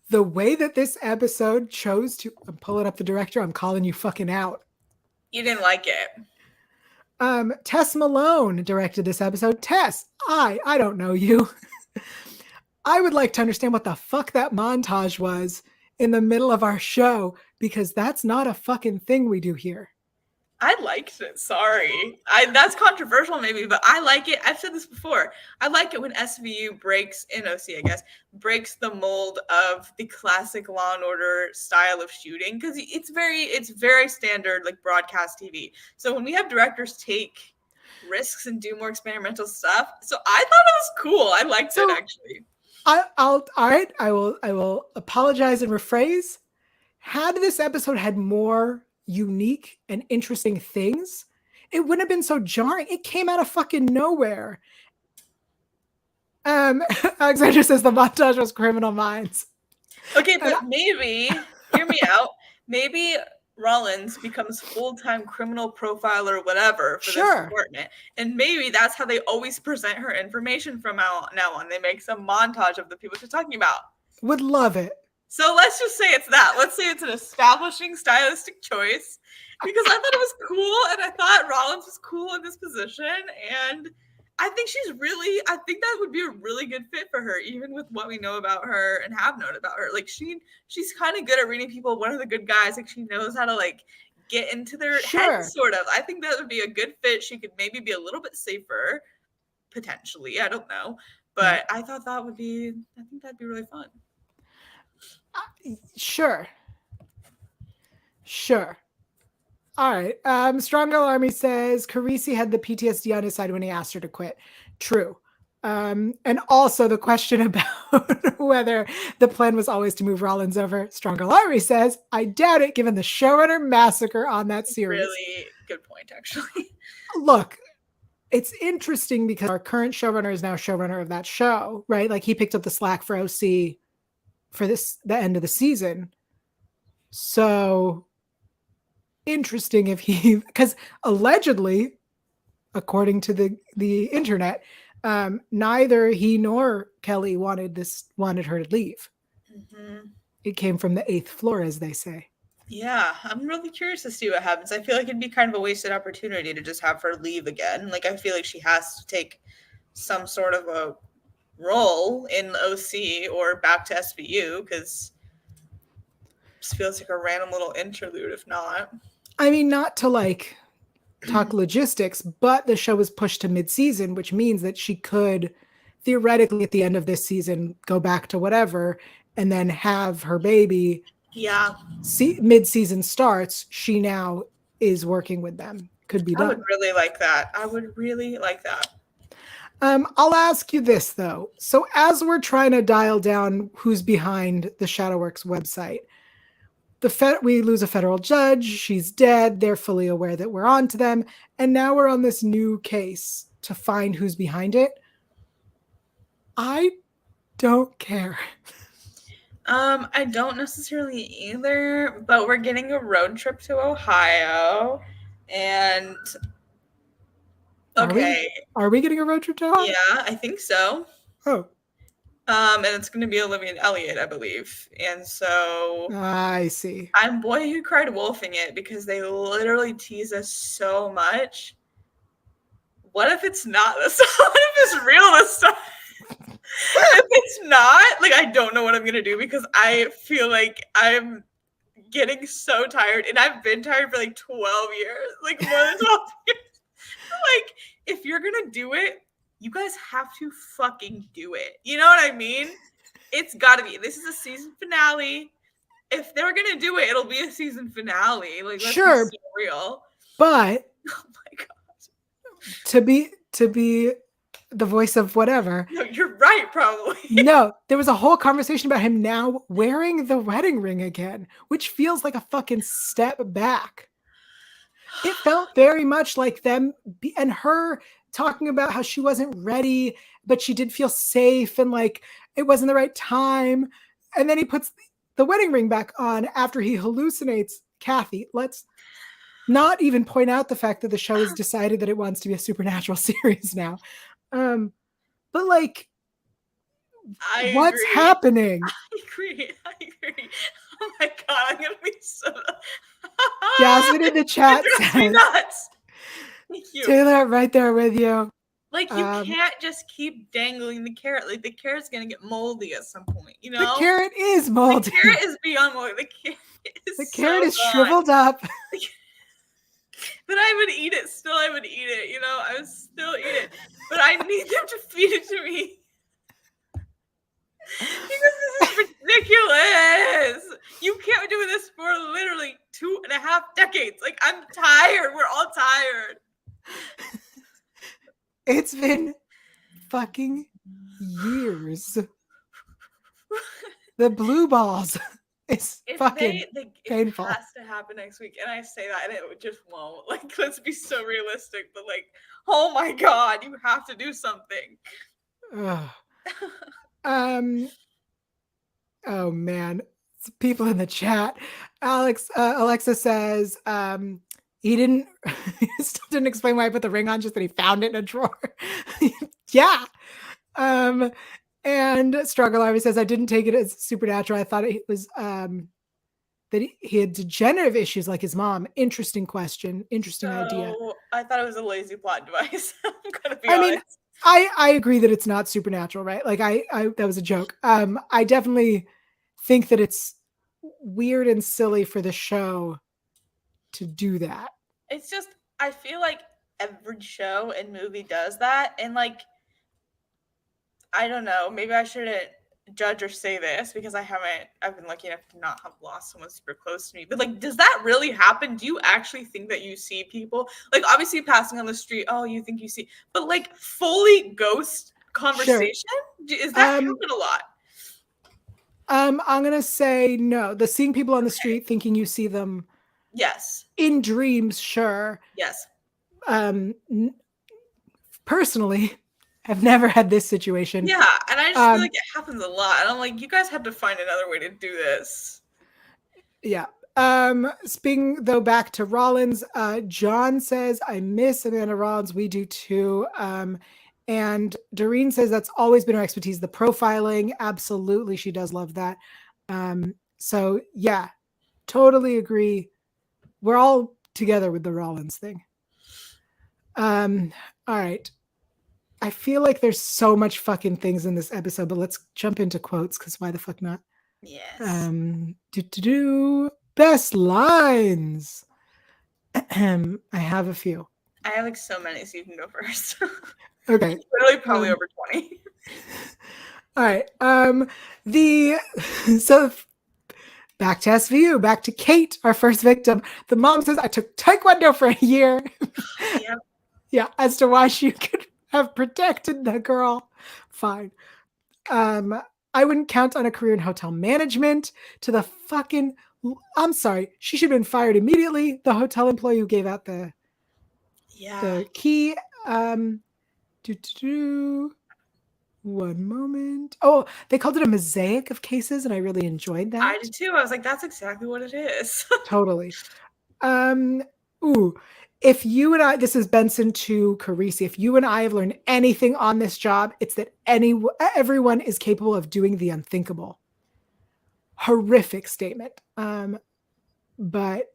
The way that this episode chose to, I'm pulling up the director, I'm calling you fucking out. You didn't like it. Tess Malone directed this episode. Tess, I don't know you. I would like to understand what the fuck that montage was in the middle of our show, because that's not a fucking thing we do here. I liked it. Sorry. That's controversial maybe, but I like it. I've said this before. I like it when SVU breaks, in OC, I guess, breaks the mold of the classic Law and Order style of shooting, because it's very standard, like, broadcast TV. So when we have directors take risks and do more experimental stuff, so I thought it was cool. I liked it, actually. All right. I will apologize and rephrase. Had this episode had more unique and interesting things, it wouldn't have been so jarring. It came out of fucking nowhere. Alexandra says the montage was Criminal Minds. Okay, but maybe, hear me out, maybe Rollins becomes full-time criminal profiler or whatever for this department, and maybe that's how they always present her information from now on. They make some montage of the people she's talking about. Would love it. So let's just say it's that. Let's say it's an establishing stylistic choice, because I thought it was cool, and I thought Rollins was cool in this position, and I think I think that would be a really good fit for her, even with what we know about her and have known about her. Like, she's kind of good at reading people. One of the good guys, like, she knows how to, like, get into their heads, sort of. I think that would be a good fit. She could maybe be a little bit safer, potentially. I don't know. But I thought I think that'd be really fun. Sure. All right. Strong Army says Carisi had the PTSD on his side when he asked her to quit. True. And also the question about whether the plan was always to move Rollins over. Strong Army says, I doubt it, given the showrunner massacre on that series. Really good point, actually. Look, it's interesting because our current showrunner is now showrunner of that show, right? Like, he picked up the slack for OC for the end of the season. So interesting if he, because allegedly, according to the internet, neither he nor Kelly wanted her to leave. Mm-hmm. It came from the 8th floor, as they say. Yeah, I'm really curious to see what happens. I feel like it'd be kind of a wasted opportunity to just have her leave again. Like, I feel like she has to take some sort of a role in OC or back to SVU, because it just feels like a random little interlude, if not. I mean, not to, like, talk logistics, but the show was pushed to mid-season, which means that she could theoretically at the end of this season go back to whatever and then have her baby. Yeah. Mid-season starts, she now is working with them. Could be done. I would really like that. I'll ask you this, though. So as we're trying to dial down who's behind the Shadowerks website, we lose a federal judge. She's dead. They're fully aware that we're on to them. And now we're on this new case to find who's behind it. I don't care. I don't necessarily either, but we're getting a road trip to Ohio, and Okay. Are we getting a road trip to Hog? Yeah, I think so. Oh. And it's going to be Olivia and Elliot, I believe. And so I see. I'm Boy Who Cried Wolfing it because they literally tease us so much. What if it's not this time? What if it's real this time? If it's not, like, I don't know what I'm going to do because I feel like I'm getting so tired. And I've been tired for like 12 years, like more than 12 years. Like, if you're going to do it, you guys have to fucking do it. You know what I mean? It's got to be. This is a season finale. If they're going to do it, it'll be a season finale. Like, let's Sure, be so real. But oh my god, to be the voice of whatever. No, you're right, probably. No, there was a whole conversation about him now wearing the wedding ring again, which feels like a fucking step back. It felt very much like them and her talking about how she wasn't ready, but she did feel safe and like it wasn't the right time. And then he puts the wedding ring back on after he hallucinates Kathy. Let's not even point out the fact that the show has decided that it wants to be a supernatural series now. But like, what's happening? I agree. Oh my god, I'm gonna be so. Jasmine in the chat says, nuts. Thank you. Taylor, right there with you. Like, you can't just keep dangling the carrot. Like, the carrot's gonna get moldy at some point, you know? The carrot is moldy. The carrot is beyond moldy. The carrot is shriveled up. But I would eat it. Still, I would eat it. You know, I would still eat it. But I need them to feed it to me. Because this is ridiculous. You can't do this for literally 2.5 decades. Like, I'm tired. We're all tired. It's been fucking years. The blue balls. It's fucking painful. It has to happen next week. And I say that and it just won't. Like, let's be so realistic. But like, oh my god, you have to do something. Oh man. People in the chat. Alexa says, he still didn't explain why I put the ring on, just that he found it in a drawer. Yeah. And Struggle Army says, I didn't take it as supernatural. I thought it was that he had degenerative issues like his mom. Interesting question. Interesting idea. I thought it was a lazy plot device. I'm gonna be honest. Mean, I agree that it's not supernatural, right? Like I that was a joke. I definitely think that it's weird and silly for the show to do that. It's just, I feel like every show and movie does that. And like, I don't know, maybe I shouldn't judge or say this because I've been lucky enough to not have lost someone super close to me. But like, does that really happen? Do you actually think that you see people, like obviously passing on the street, oh, you think you see, but like fully ghost conversation? Sure. Is that happen a lot? I'm gonna say no. The seeing people on the street thinking you see them. Yes. In dreams, sure. Yes. Personally, I've never had this situation. Yeah, and I just feel like it happens a lot. And I'm like, you guys have to find another way to do this. Yeah. Speaking though back to Rollins, John says, I miss Amanda Rollins. We do too. And Doreen says that's always been her expertise, the profiling. Absolutely, she does love that. So yeah, totally agree. We're all together with the Rollins thing. All right. I feel like there's so much fucking things in this episode, but let's jump into quotes because why the fuck not? Yes. Best lines. I have a few. I have like so many, so you can go first. Okay. Literally probably over 20. All right. So back to SVU, back to Kate, our first victim. The mom says, I took Taekwondo for a year. Yep. Yeah, as to why she could have protected the girl. Fine. I wouldn't count on a career in hotel management. To the fucking, I'm sorry, she should have been fired immediately. The hotel employee who gave out the key. One moment. Oh, they called it a mosaic of cases, and I really enjoyed that. I did too. I was like, that's exactly what it is. Totally. if you and I, this is Benson to Carisi, if you and I have learned anything on this job, it's that everyone is capable of doing the unthinkable. Horrific statement. But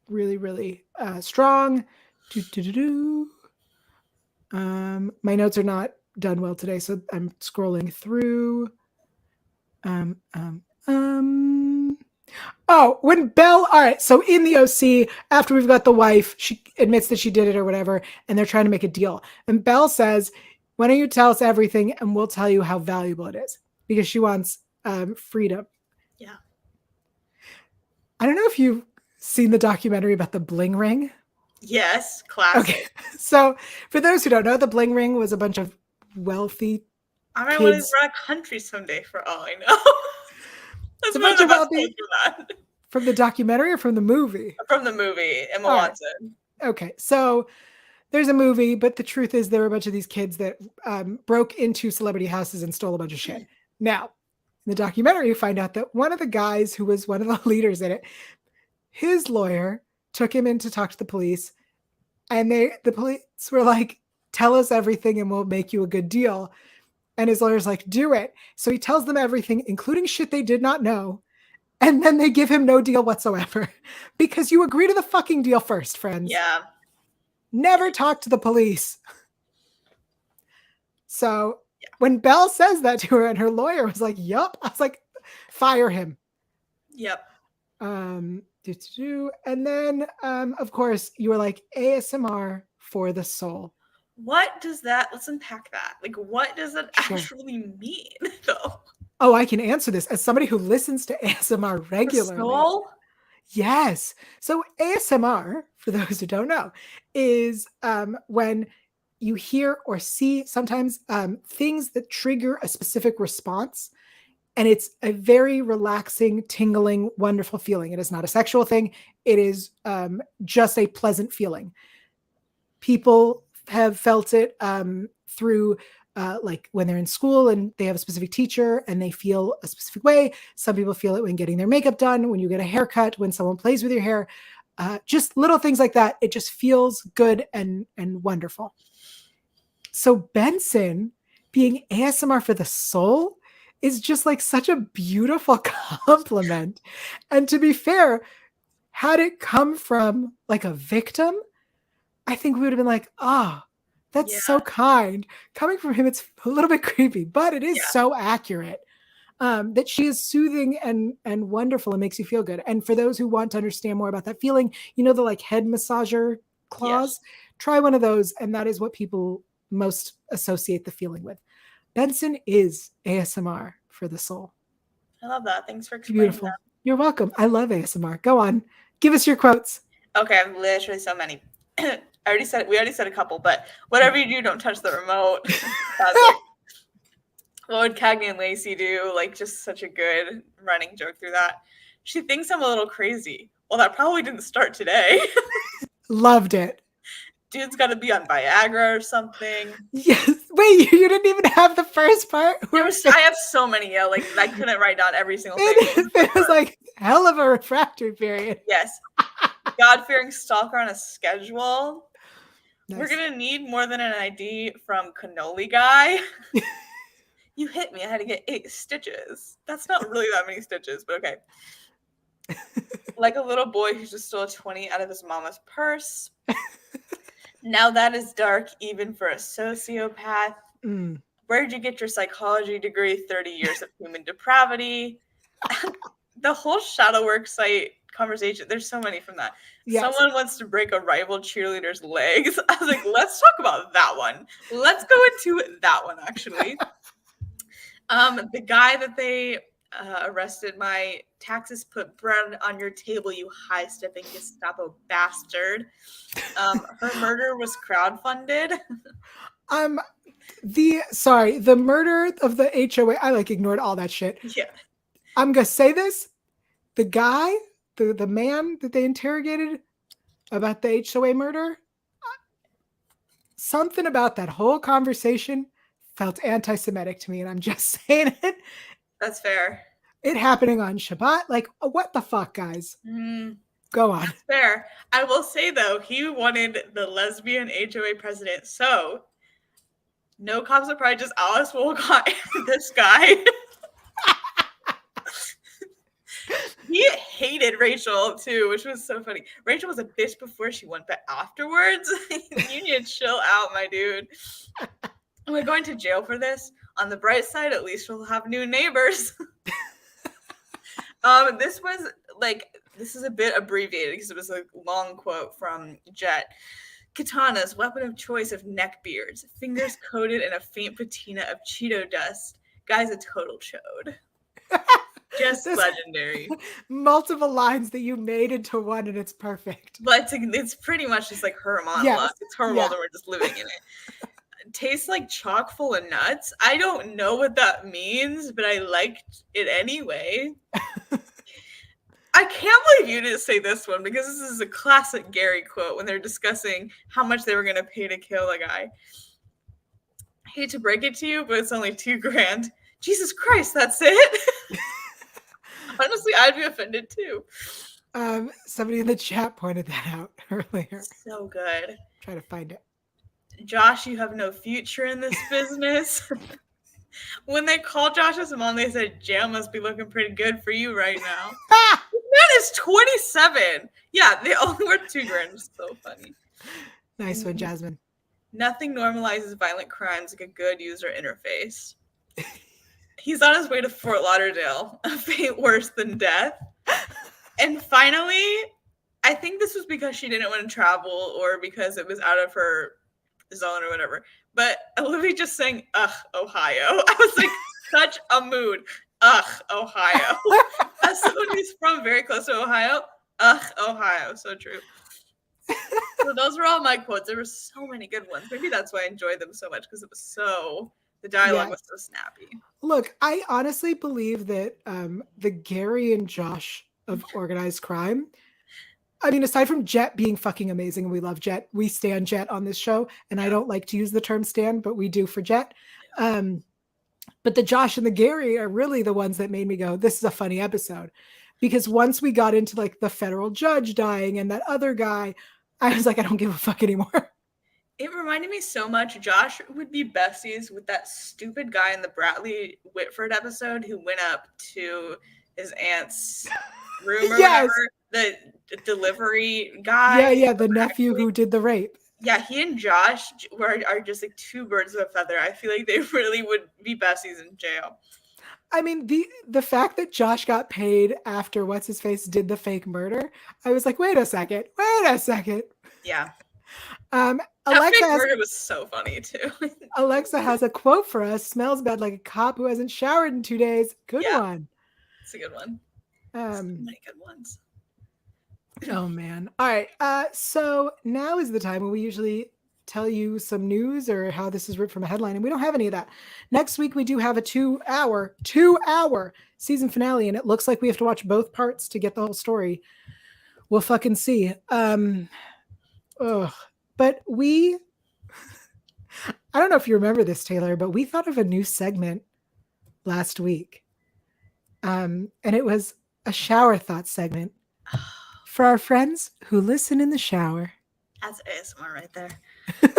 really, really strong. My notes are not done well today, so I'm scrolling through. Oh, when Belle, all right, so in the OC, after we've got the wife, she admits that she did it or whatever, and they're trying to make a deal. And Belle says, why don't you tell us everything and we'll tell you how valuable it is? Because she wants freedom. Yeah. I don't know if you've seen the documentary about the bling ring. Yes, classic. Okay, so for those who don't know, the bling ring was a bunch of wealthy I might want to run a country someday for all I know. That's a bunch of wealthy from the documentary or from the movie? From the movie, Emma Watson. Okay, so there's a movie, but the truth is there were a bunch of these kids that broke into celebrity houses and stole a bunch of shit. Now, in the documentary, you find out that one of the guys who was one of the leaders in it, his lawyer took him in to talk to the police, and the police were like, tell us everything and we'll make you a good deal. And his lawyer's like, do it. So he tells them everything, including shit they did not know. And then they give him no deal whatsoever because you agree to the fucking deal first, friends. Yeah. Never talk to the police. So when Belle says that to her and her lawyer was like, yup, I was like, fire him. Yep. And then, of course, you were like, ASMR for the soul. What does that, let's unpack that. Like, what does it actually mean, though? Oh, I can answer this as somebody who listens to ASMR regularly. The soul? Yes. So ASMR, for those who don't know, is when you hear or see sometimes things that trigger a specific response. And it's a very relaxing, tingling, wonderful feeling. It is not a sexual thing. It is just a pleasant feeling. People have felt it through like when they're in school and they have a specific teacher and they feel a specific way. Some people feel it when getting their makeup done, when you get a haircut, when someone plays with your hair, just little things like that. It just feels good and wonderful. So Benson being ASMR for the soul is just like such a beautiful compliment. And to be fair, had it come from like a victim, I think we would have been like, oh, that's so kind. Coming from him, it's a little bit creepy, but it is so accurate that she is soothing and wonderful and makes you feel good. And for those who want to understand more about that feeling, you know, the like head massager claws, try one of those. And that is what people most associate the feeling with. Benson is ASMR for the soul. I love that. Thanks for explaining Beautiful. that. You're welcome. I love ASMR. Go on. Give us your quotes. Okay, I have literally so many. We already said a couple, but whatever you do, don't touch the remote. What would Cagney and Lacey do? Like, just such a good running joke through that. She thinks I'm a little crazy. Well, that probably didn't start today. Loved it. Dude's got to be on Viagra or something. Yes. Wait, you didn't even have the first part? I have so many. Yeah, like I couldn't write down every single thing. It was like hell of a refractory period. Yes. God-fearing stalker on a schedule. Nice. We're going to need more than an ID from Cannoli Guy. You hit me. I had to get 8 stitches. That's not really that many stitches, but okay. Like a little boy who just stole a 20 out of his mama's purse. Now that is dark, even for a sociopath. Where did you get your psychology degree? 30 years of human depravity. The whole Shadowerks site conversation. There's so many from that. Yes. Someone wants to break a rival cheerleader's legs. I was like, let's talk about that one. Let's go into that one, actually. The guy that they arrested, my taxes put bread on your table, you high-stepping Gestapo bastard. Her murder was crowdfunded. The murder of the HOA, I like ignored all that shit. Yeah. I'm gonna say this. The guy, the man that they interrogated about the HOA murder, something about that whole conversation felt anti-Semitic to me, and I'm just saying it. That's fair. It happening on Shabbat, like what the fuck, guys? Go on. Fair. I will say, though, he wanted the lesbian HOA president, so no cops are probably just Alice Wolcott and this guy. He hated Rachel, too, which was so funny. Rachel was a bitch before she went, but afterwards, you need to chill out, my dude. We're going to jail for this. On the bright side, at least we'll have new neighbors. This is a bit abbreviated because it was a long quote from Jet. Katana's weapon of choice of neckbeards, fingers coated in a faint patina of Cheeto dust. Guy's a total chode. Just legendary. Multiple lines that you made into one, and it's perfect. But it's pretty much just like her monologue. Yes. It's her world, and we're just living in it. Tastes like chock full of nuts. I don't know what that means, but I liked it anyway. I can't believe you didn't say this one, because this is a classic Gary quote when they're discussing how much they were going to pay to kill a guy. I hate to break it to you, but it's only $2,000. Jesus Christ, that's it? Honestly, I'd be offended too. Somebody in the chat pointed that out earlier. So good. Try to find it. Josh, you have no future in this business. When they called Josh's mom, they said, jail must be looking pretty good for you right now. This man is 27. Yeah, they only worth $2,000. It's so funny. Nice one, Jasmine. Nothing normalizes violent crimes like a good user interface. He's on his way to Fort Lauderdale, a fate worse than death. And finally, I think this was because she didn't want to travel or because it was out of her zone or whatever. But Olivia just saying, ugh, Ohio. I was like, such a mood. Ugh, Ohio. As someone who's from very close to Ohio, ugh, Ohio. So true. So those were all my quotes. There were so many good ones. Maybe that's why I enjoyed them so much, because it was so... The dialogue was so snappy. Look, I honestly believe that the Gary and Josh of organized crime, I mean, aside from Jet being fucking amazing, and we love Jet, we stan Jet on this show, and I don't like to use the term stan, but we do for Jet. But the Josh and the Gary are really the ones that made me go, this is a funny episode. Because once we got into like the federal judge dying and that other guy, I was like, I don't give a fuck anymore. It reminded me so much. Josh would be besties with that stupid guy in the Bradley Whitford episode who went up to his aunt's room or whatever. The delivery guy. Yeah, the nephew who did the rape. Yeah, he and Josh are just like two birds of a feather. I feel like they really would be besties in jail. I mean, the fact that Josh got paid after what's-his-face did the fake murder, I was like, wait a second. Yeah. Alexa murder was so funny too. Alexa has a quote for us. Smells bad like a cop who hasn't showered in 2 days. Good one. It's a good one. So many good ones. Oh man. All right. So now is the time when we usually tell you some news or how this is ripped from a headline, and we don't have any of that. Next week we do have a 2-hour season finale, and it looks like we have to watch both parts to get the whole story. We'll fucking see. But I don't know if you remember this, Taylor, but we thought of a new segment last week. And it was a shower thoughts segment for our friends who listen in the shower. That's ASMR right there. You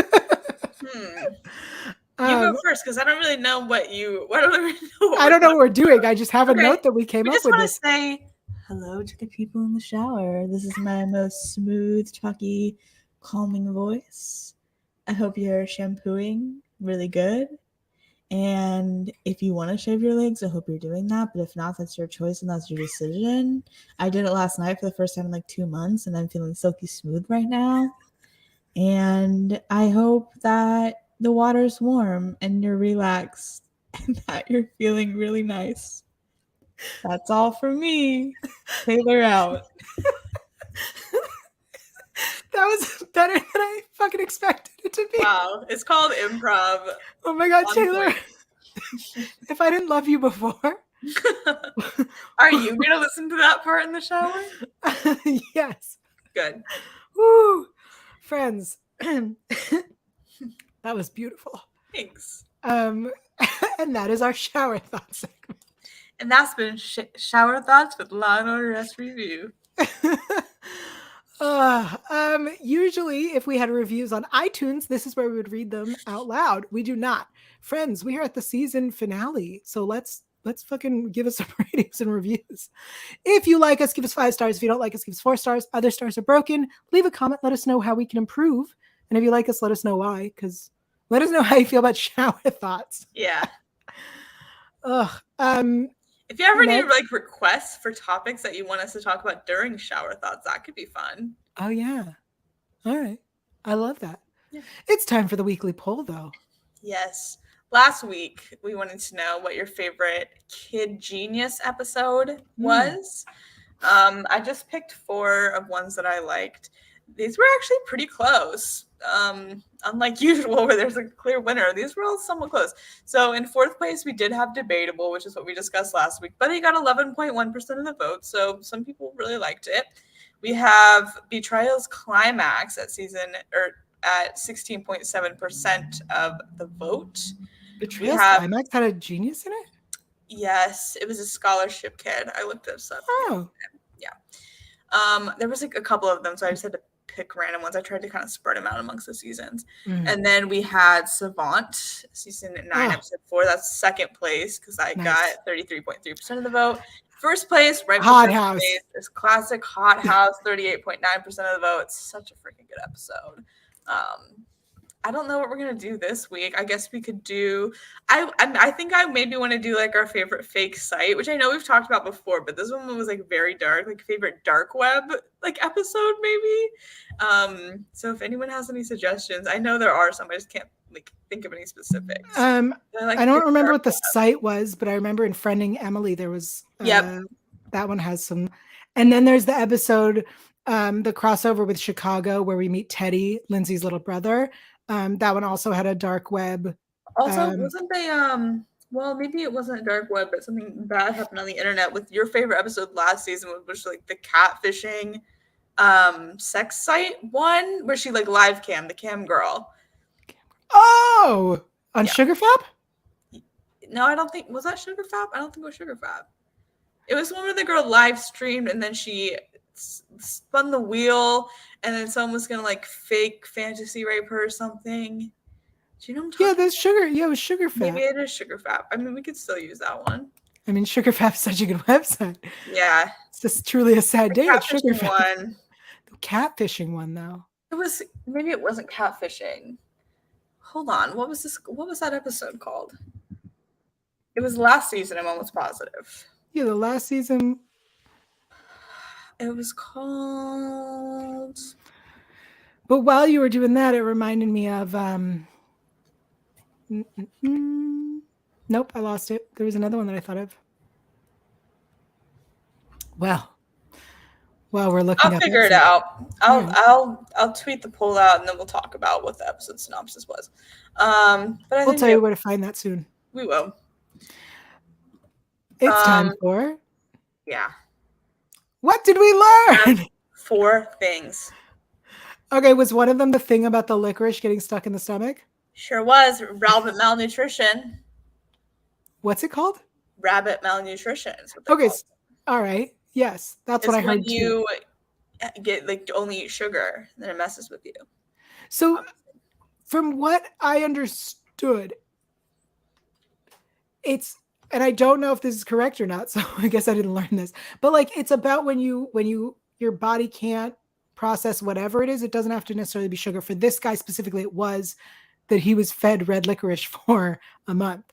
go first, because I don't really know I don't know what we're doing. I just have a note that we came up with. I just want to say hello to the people in the shower. This is my most smooth, chalky, calming voice. I hope you're shampooing really good. And if you want to shave your legs, I hope you're doing that. But if not, that's your choice and that's your decision. I did it last night for the first time in like 2 months, and I'm feeling silky smooth right now. And I hope that the water's warm and you're relaxed and that you're feeling really nice. That's all for me. Taylor out. That was better than I fucking expected it to be. Wow. It's called improv. Oh my God, Taylor. If I didn't love you before. Are you going to listen to that part in the shower? Yes. Good. Woo. Friends. That was beautiful. Thanks. And that is our shower thoughts segment. And that's been Shower Thoughts with Law and Order SVU. Usually if we had reviews on iTunes, this is where we would read them out loud. We do not. Friends, we are at the season finale. So let's fucking give us some ratings and reviews. If you like us, give us 5 stars. If you don't like us, give us 4 stars. Other stars are broken. Leave a comment. Let us know how we can improve. And if you like us, let us know why. Because let us know how you feel about shower thoughts. Yeah. Ugh. If you ever need like requests for topics that you want us to talk about during shower thoughts, that could be fun. Oh yeah. All right. I love that. Yeah. It's time for the weekly poll though. Yes. Last week, we wanted to know what your favorite Kid Genius episode was. I just picked 4 of ones that I liked. These were actually pretty close. Unlike usual, where there's a clear winner, these were all somewhat close. So in 4th place, we did have Debatable, which is what we discussed last week, but it got 11.1% of the vote. So some people really liked it. We have Betrayal's Climax at 16.7% of the vote. Betrayal's Climax had a genius in it? Yes, it was a scholarship kid. I looked this up. Oh. Yeah. There was like a couple of them, so I just had to pick random ones. I tried to kind of spread them out amongst the seasons. And then we had Savant, season 9, episode 4. That's 2nd place because I got 33.3% of the vote. 1st place, right before Hot House, is classic Hot House, 38.9% of the vote. It's such a freaking good episode. I don't know what we're gonna do this week. I guess we could do. I think I maybe want to do like our favorite fake site, which I know we've talked about before, but this one was like very dark, like favorite dark web like episode maybe. So if anyone has any suggestions, I know there are some. I just can't like think of any specifics. I don't remember what the site was, but I remember in Friending Emily there was. That one has some, and then there's the episode, the crossover with Chicago where we meet Teddy, Lindsay's little brother. That one also had a dark web. Also, wasn't they well, maybe it wasn't dark web, but something bad happened on the internet with your favorite episode last season, which was like the catfishing sex site one where she like live cam, the cam girl. Oh, on SugarFab? No, I don't think was that SugarFab? I don't think it was SugarFab. It was one where the girl live streamed and then she spun the wheel and then someone was gonna like fake fantasy rape her or something. Do you know what I'm talking about? That's Sugar. Yeah, it was SugarFab. Maybe it is SugarFab. I mean, we could still use that one. I mean, SugarFab's such a good website. Yeah. It's just truly a sad day at SugarFab. One. The catfishing one, though. Maybe it wasn't catfishing. Hold on. What was that episode called? It was last season, I'm almost positive. Yeah, the last season. It was called. But while you were doing that, it reminded me of. Nope, I lost it. There was another one that I thought of. Well, we're looking. I'll figure it out. I'll tweet the poll out and then we'll talk about what the episode synopsis was. But we'll tell you where to find that soon. We will. It's time for. Yeah. What did we learn? 4 things. Okay, was one of them the thing about the licorice getting stuck in the stomach? Sure was. Rabbit malnutrition. What's it called? Rabbit malnutrition. Okay, all right. Yes, that's what I heard too. You get like only eat sugar, then it messes with you. So, from what I understood, it's. And I don't know if this is correct or not, so I guess I didn't learn this. But like, it's about when your body can't process whatever it is. It doesn't have to necessarily be sugar. For this guy specifically, it was that he was fed red licorice for a month.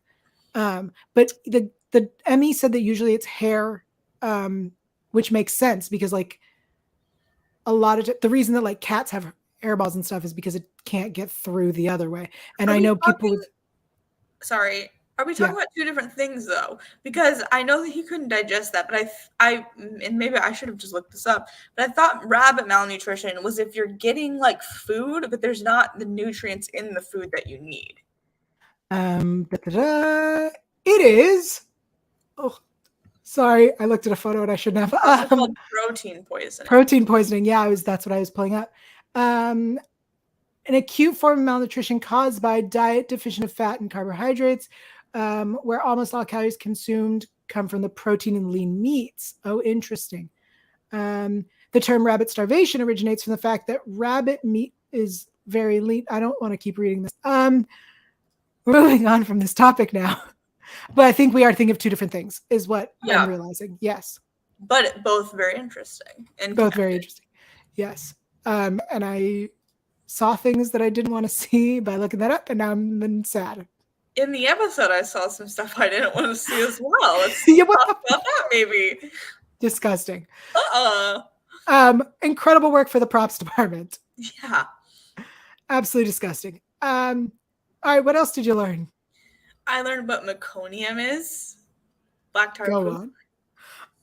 But the Emmy said that usually it's hair, which makes sense because like a lot of the reason that like cats have hairballs and stuff is because it can't get through the other way. And I know people with. Sorry. Are we talking about 2 different things though? Because I know that he couldn't digest that, but and maybe I should have just looked this up. But I thought rabbit malnutrition was if you're getting like food, but there's not the nutrients in the food that you need. It is. Oh, sorry, I looked at a photo and I shouldn't have. It's called protein poisoning. Protein poisoning. Yeah, that's what I was pulling up. An acute form of malnutrition caused by diet deficient of fat and carbohydrates. Where almost all calories consumed come from the protein and lean meats. Oh, interesting. The term rabbit starvation originates from the fact that rabbit meat is very lean. I don't want to keep reading this. We're moving on from this topic now. But I think we are thinking of two different things, is what I'm realizing. Yes. But both very interesting. And both very interesting. Yes. And I saw things that I didn't want to see by looking that up, and now I'm sad. In the episode, I saw some stuff I didn't want to see as well. Let's talk about that, maybe. Disgusting. Incredible work for the props department. Yeah. Absolutely disgusting. All right, what else did you learn? I learned what meconium is. Black tar Go poop. on.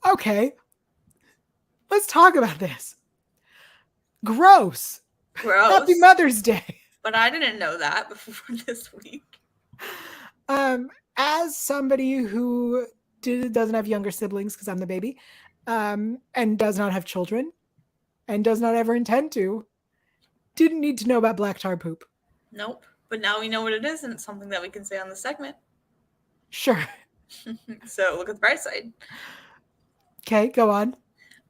Okay. Let's talk about this. Gross. Happy Mother's Day. But I didn't know that before this week. As somebody who doesn't have younger siblings, because I'm the baby, and does not have children, and does not ever intend to, didn't need to know about black tar poop. Nope. But now we know what it is, and it's something that we can say on the segment. Sure. So look at the bright side. Okay, go on.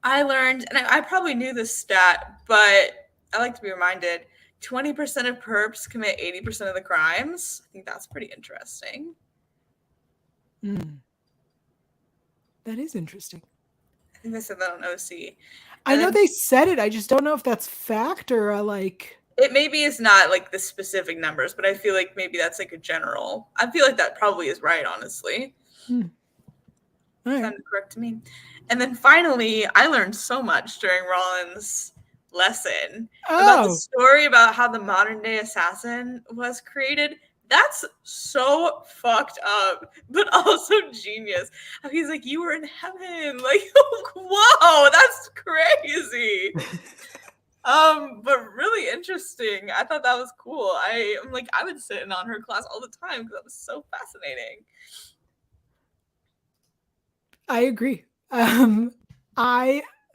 I learned, and I probably knew this stat, but I like to be reminded, 20% of perps commit 80% of the crimes. I think that's pretty interesting. That is interesting. I think they said that on OC. I know they said it. I just don't know if that's fact or like... It maybe is not like the specific numbers, but I feel like maybe that's like a general. I feel like that probably is right, honestly. Right. Sounded correct to me. And then finally, I learned so much during Rollin's lesson about the story about how the modern day assassin was created. That's so fucked up, but also genius. He's like, you were in heaven. Like, whoa, that's crazy. But really interesting. I thought that was cool. I'm like, I would sit in on her class all the time because that was so fascinating. I agree.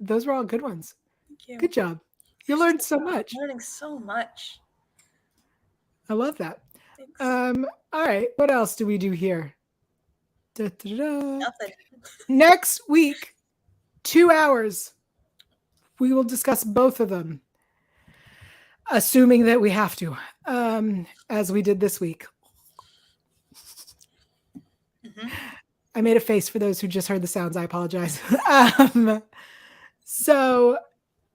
Those were all good ones. Thank you. Good job. You learned so much. I'm learning so much. I love that. Thanks. All right. What else do we do here? Nothing. Next week, 2 hours. We will discuss both of them, assuming that we have to, as we did this week. I made a face for those who just heard the sounds. I apologize. So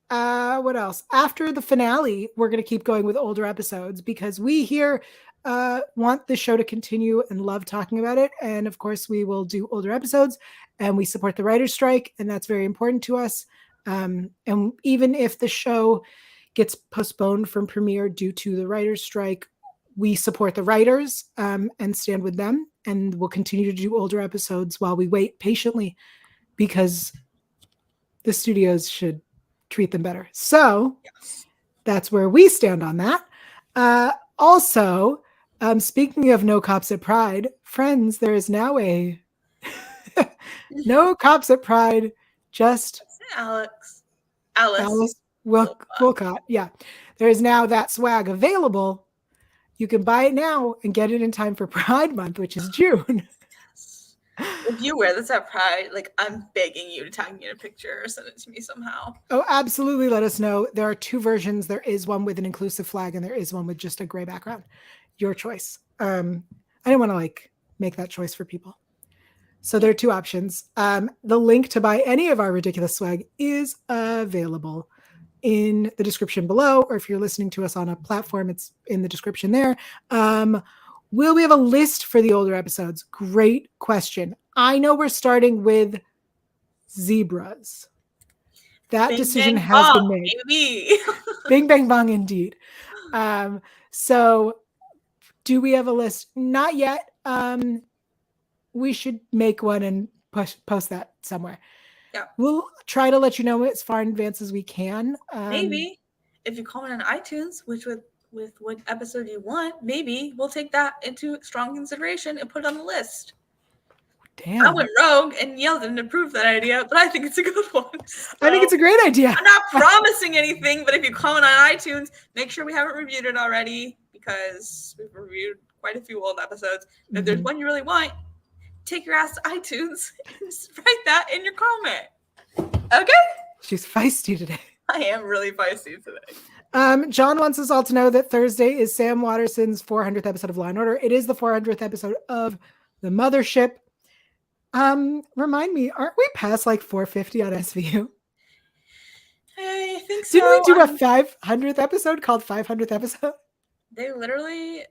what else? After the finale, we're going to keep going with older episodes because we here want the show to continue and love talking about it. And of course, we will do older episodes and we support the writer's strike. And that's very important to us. And even if the show gets postponed from premiere due to the writer's strike, we support the writers and stand with them. And we'll continue to do older episodes while we wait patiently because the studios should treat them better. So that's where we stand on that. Also, speaking of No Cops at Pride, friends, there is now a No Cops at Pride, just Alice Wilcott. Yeah. There is now that swag available. You can buy it now and get it in time for Pride Month, which is June. Yes. If you wear this at Pride, like I'm begging you to tag me in a picture or send it to me somehow. Oh, absolutely. Let us know. There are two versions. There is one with an inclusive flag and there is one with just a gray background. Your choice. I didn't want to like make that choice for people. So there are two options. The link to buy any of our ridiculous swag is available in the description below, or if you're listening to us on a platform, it's in the description there. Will we have a list for the older episodes? Great question. I know we're starting with zebras. That bing, decision bang, has bong, been made. Bing, bang, bong, indeed. So do we have a list? Not yet. We should make one and post that somewhere. Yeah. We'll try to let you know as far in advance as we can. Maybe if you comment on iTunes, which with what episode you want, maybe we'll take that into strong consideration and put it on the list. Damn. I went rogue and yelled and approved that idea, but I think it's a good one. So, I think it's a great idea. I'm not promising anything, but if you comment on iTunes, make sure we haven't reviewed it already because we've reviewed quite a few old episodes. And if there's one you really want, take your ass to iTunes and write that in your comment. Okay? She's feisty today. I am really feisty today. John wants us all to know that Thursday is Sam Watterson's 400th episode of Law and Order. It is the 400th episode of The Mothership. Remind me, aren't we past like 450 on SVU? I think so. Didn't we do a 500th episode called 500th episode? They literally,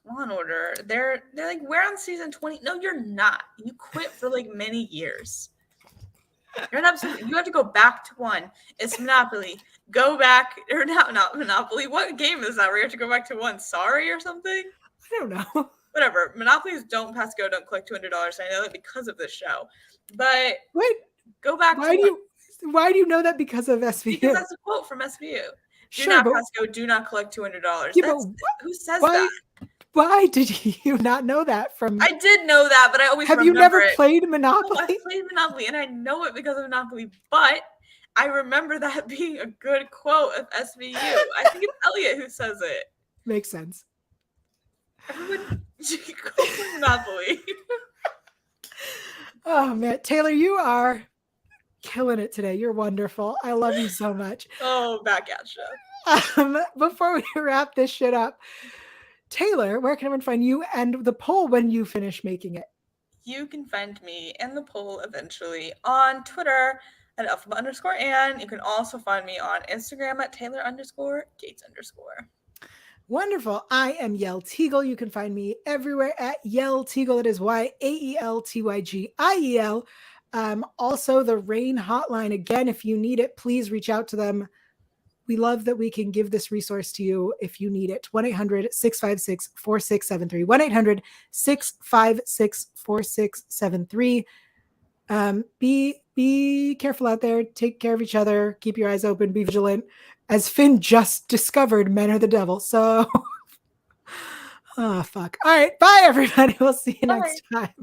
Law and Order, they're like, we're on season 20. No, you're not. You quit for like many years. You're an episode. You have to go back to one. It's Monopoly. Go back, or not Monopoly. What game is that where you have to go back to one? Sorry or something? I don't know. Whatever. Monopoly is don't pass go, don't collect $200. I know that because of this show. But wait, go back why do you know that because of SVU? Because that's a quote from SVU. Do not pass go, do not collect $200. Yeah, who says that? Why did you not know that from? I did know that, but I always have you never played Monopoly? No, I played Monopoly, and I know it because of Monopoly. But I remember that being a good quote of SVU. I think it's Elliot who says it. Makes sense. Everyone, go play Monopoly. Oh man, Taylor, you are killing it today. You're wonderful. I love you so much. Oh, back at you. Before we wrap this shit up, Taylor, where can everyone find you and the poll when you finish making it? You can find me and the poll eventually on Twitter at alphabet_Ann. You can also find me on Instagram at Taylor_Gates_. Wonderful. I am Yael Tygiel. You can find me everywhere at Yael Tygiel. It is YAELTYGIEL. Also, the RAINN Hotline. Again, if you need it, please reach out to them. We love that we can give this resource to you if you need it. 1-800-656-4673. 1-800-656-4673. Be careful out there. Take care of each other. Keep your eyes open. Be vigilant. As Finn just discovered, men are the devil. So, oh, fuck. All right. Bye, everybody. We'll see you next time.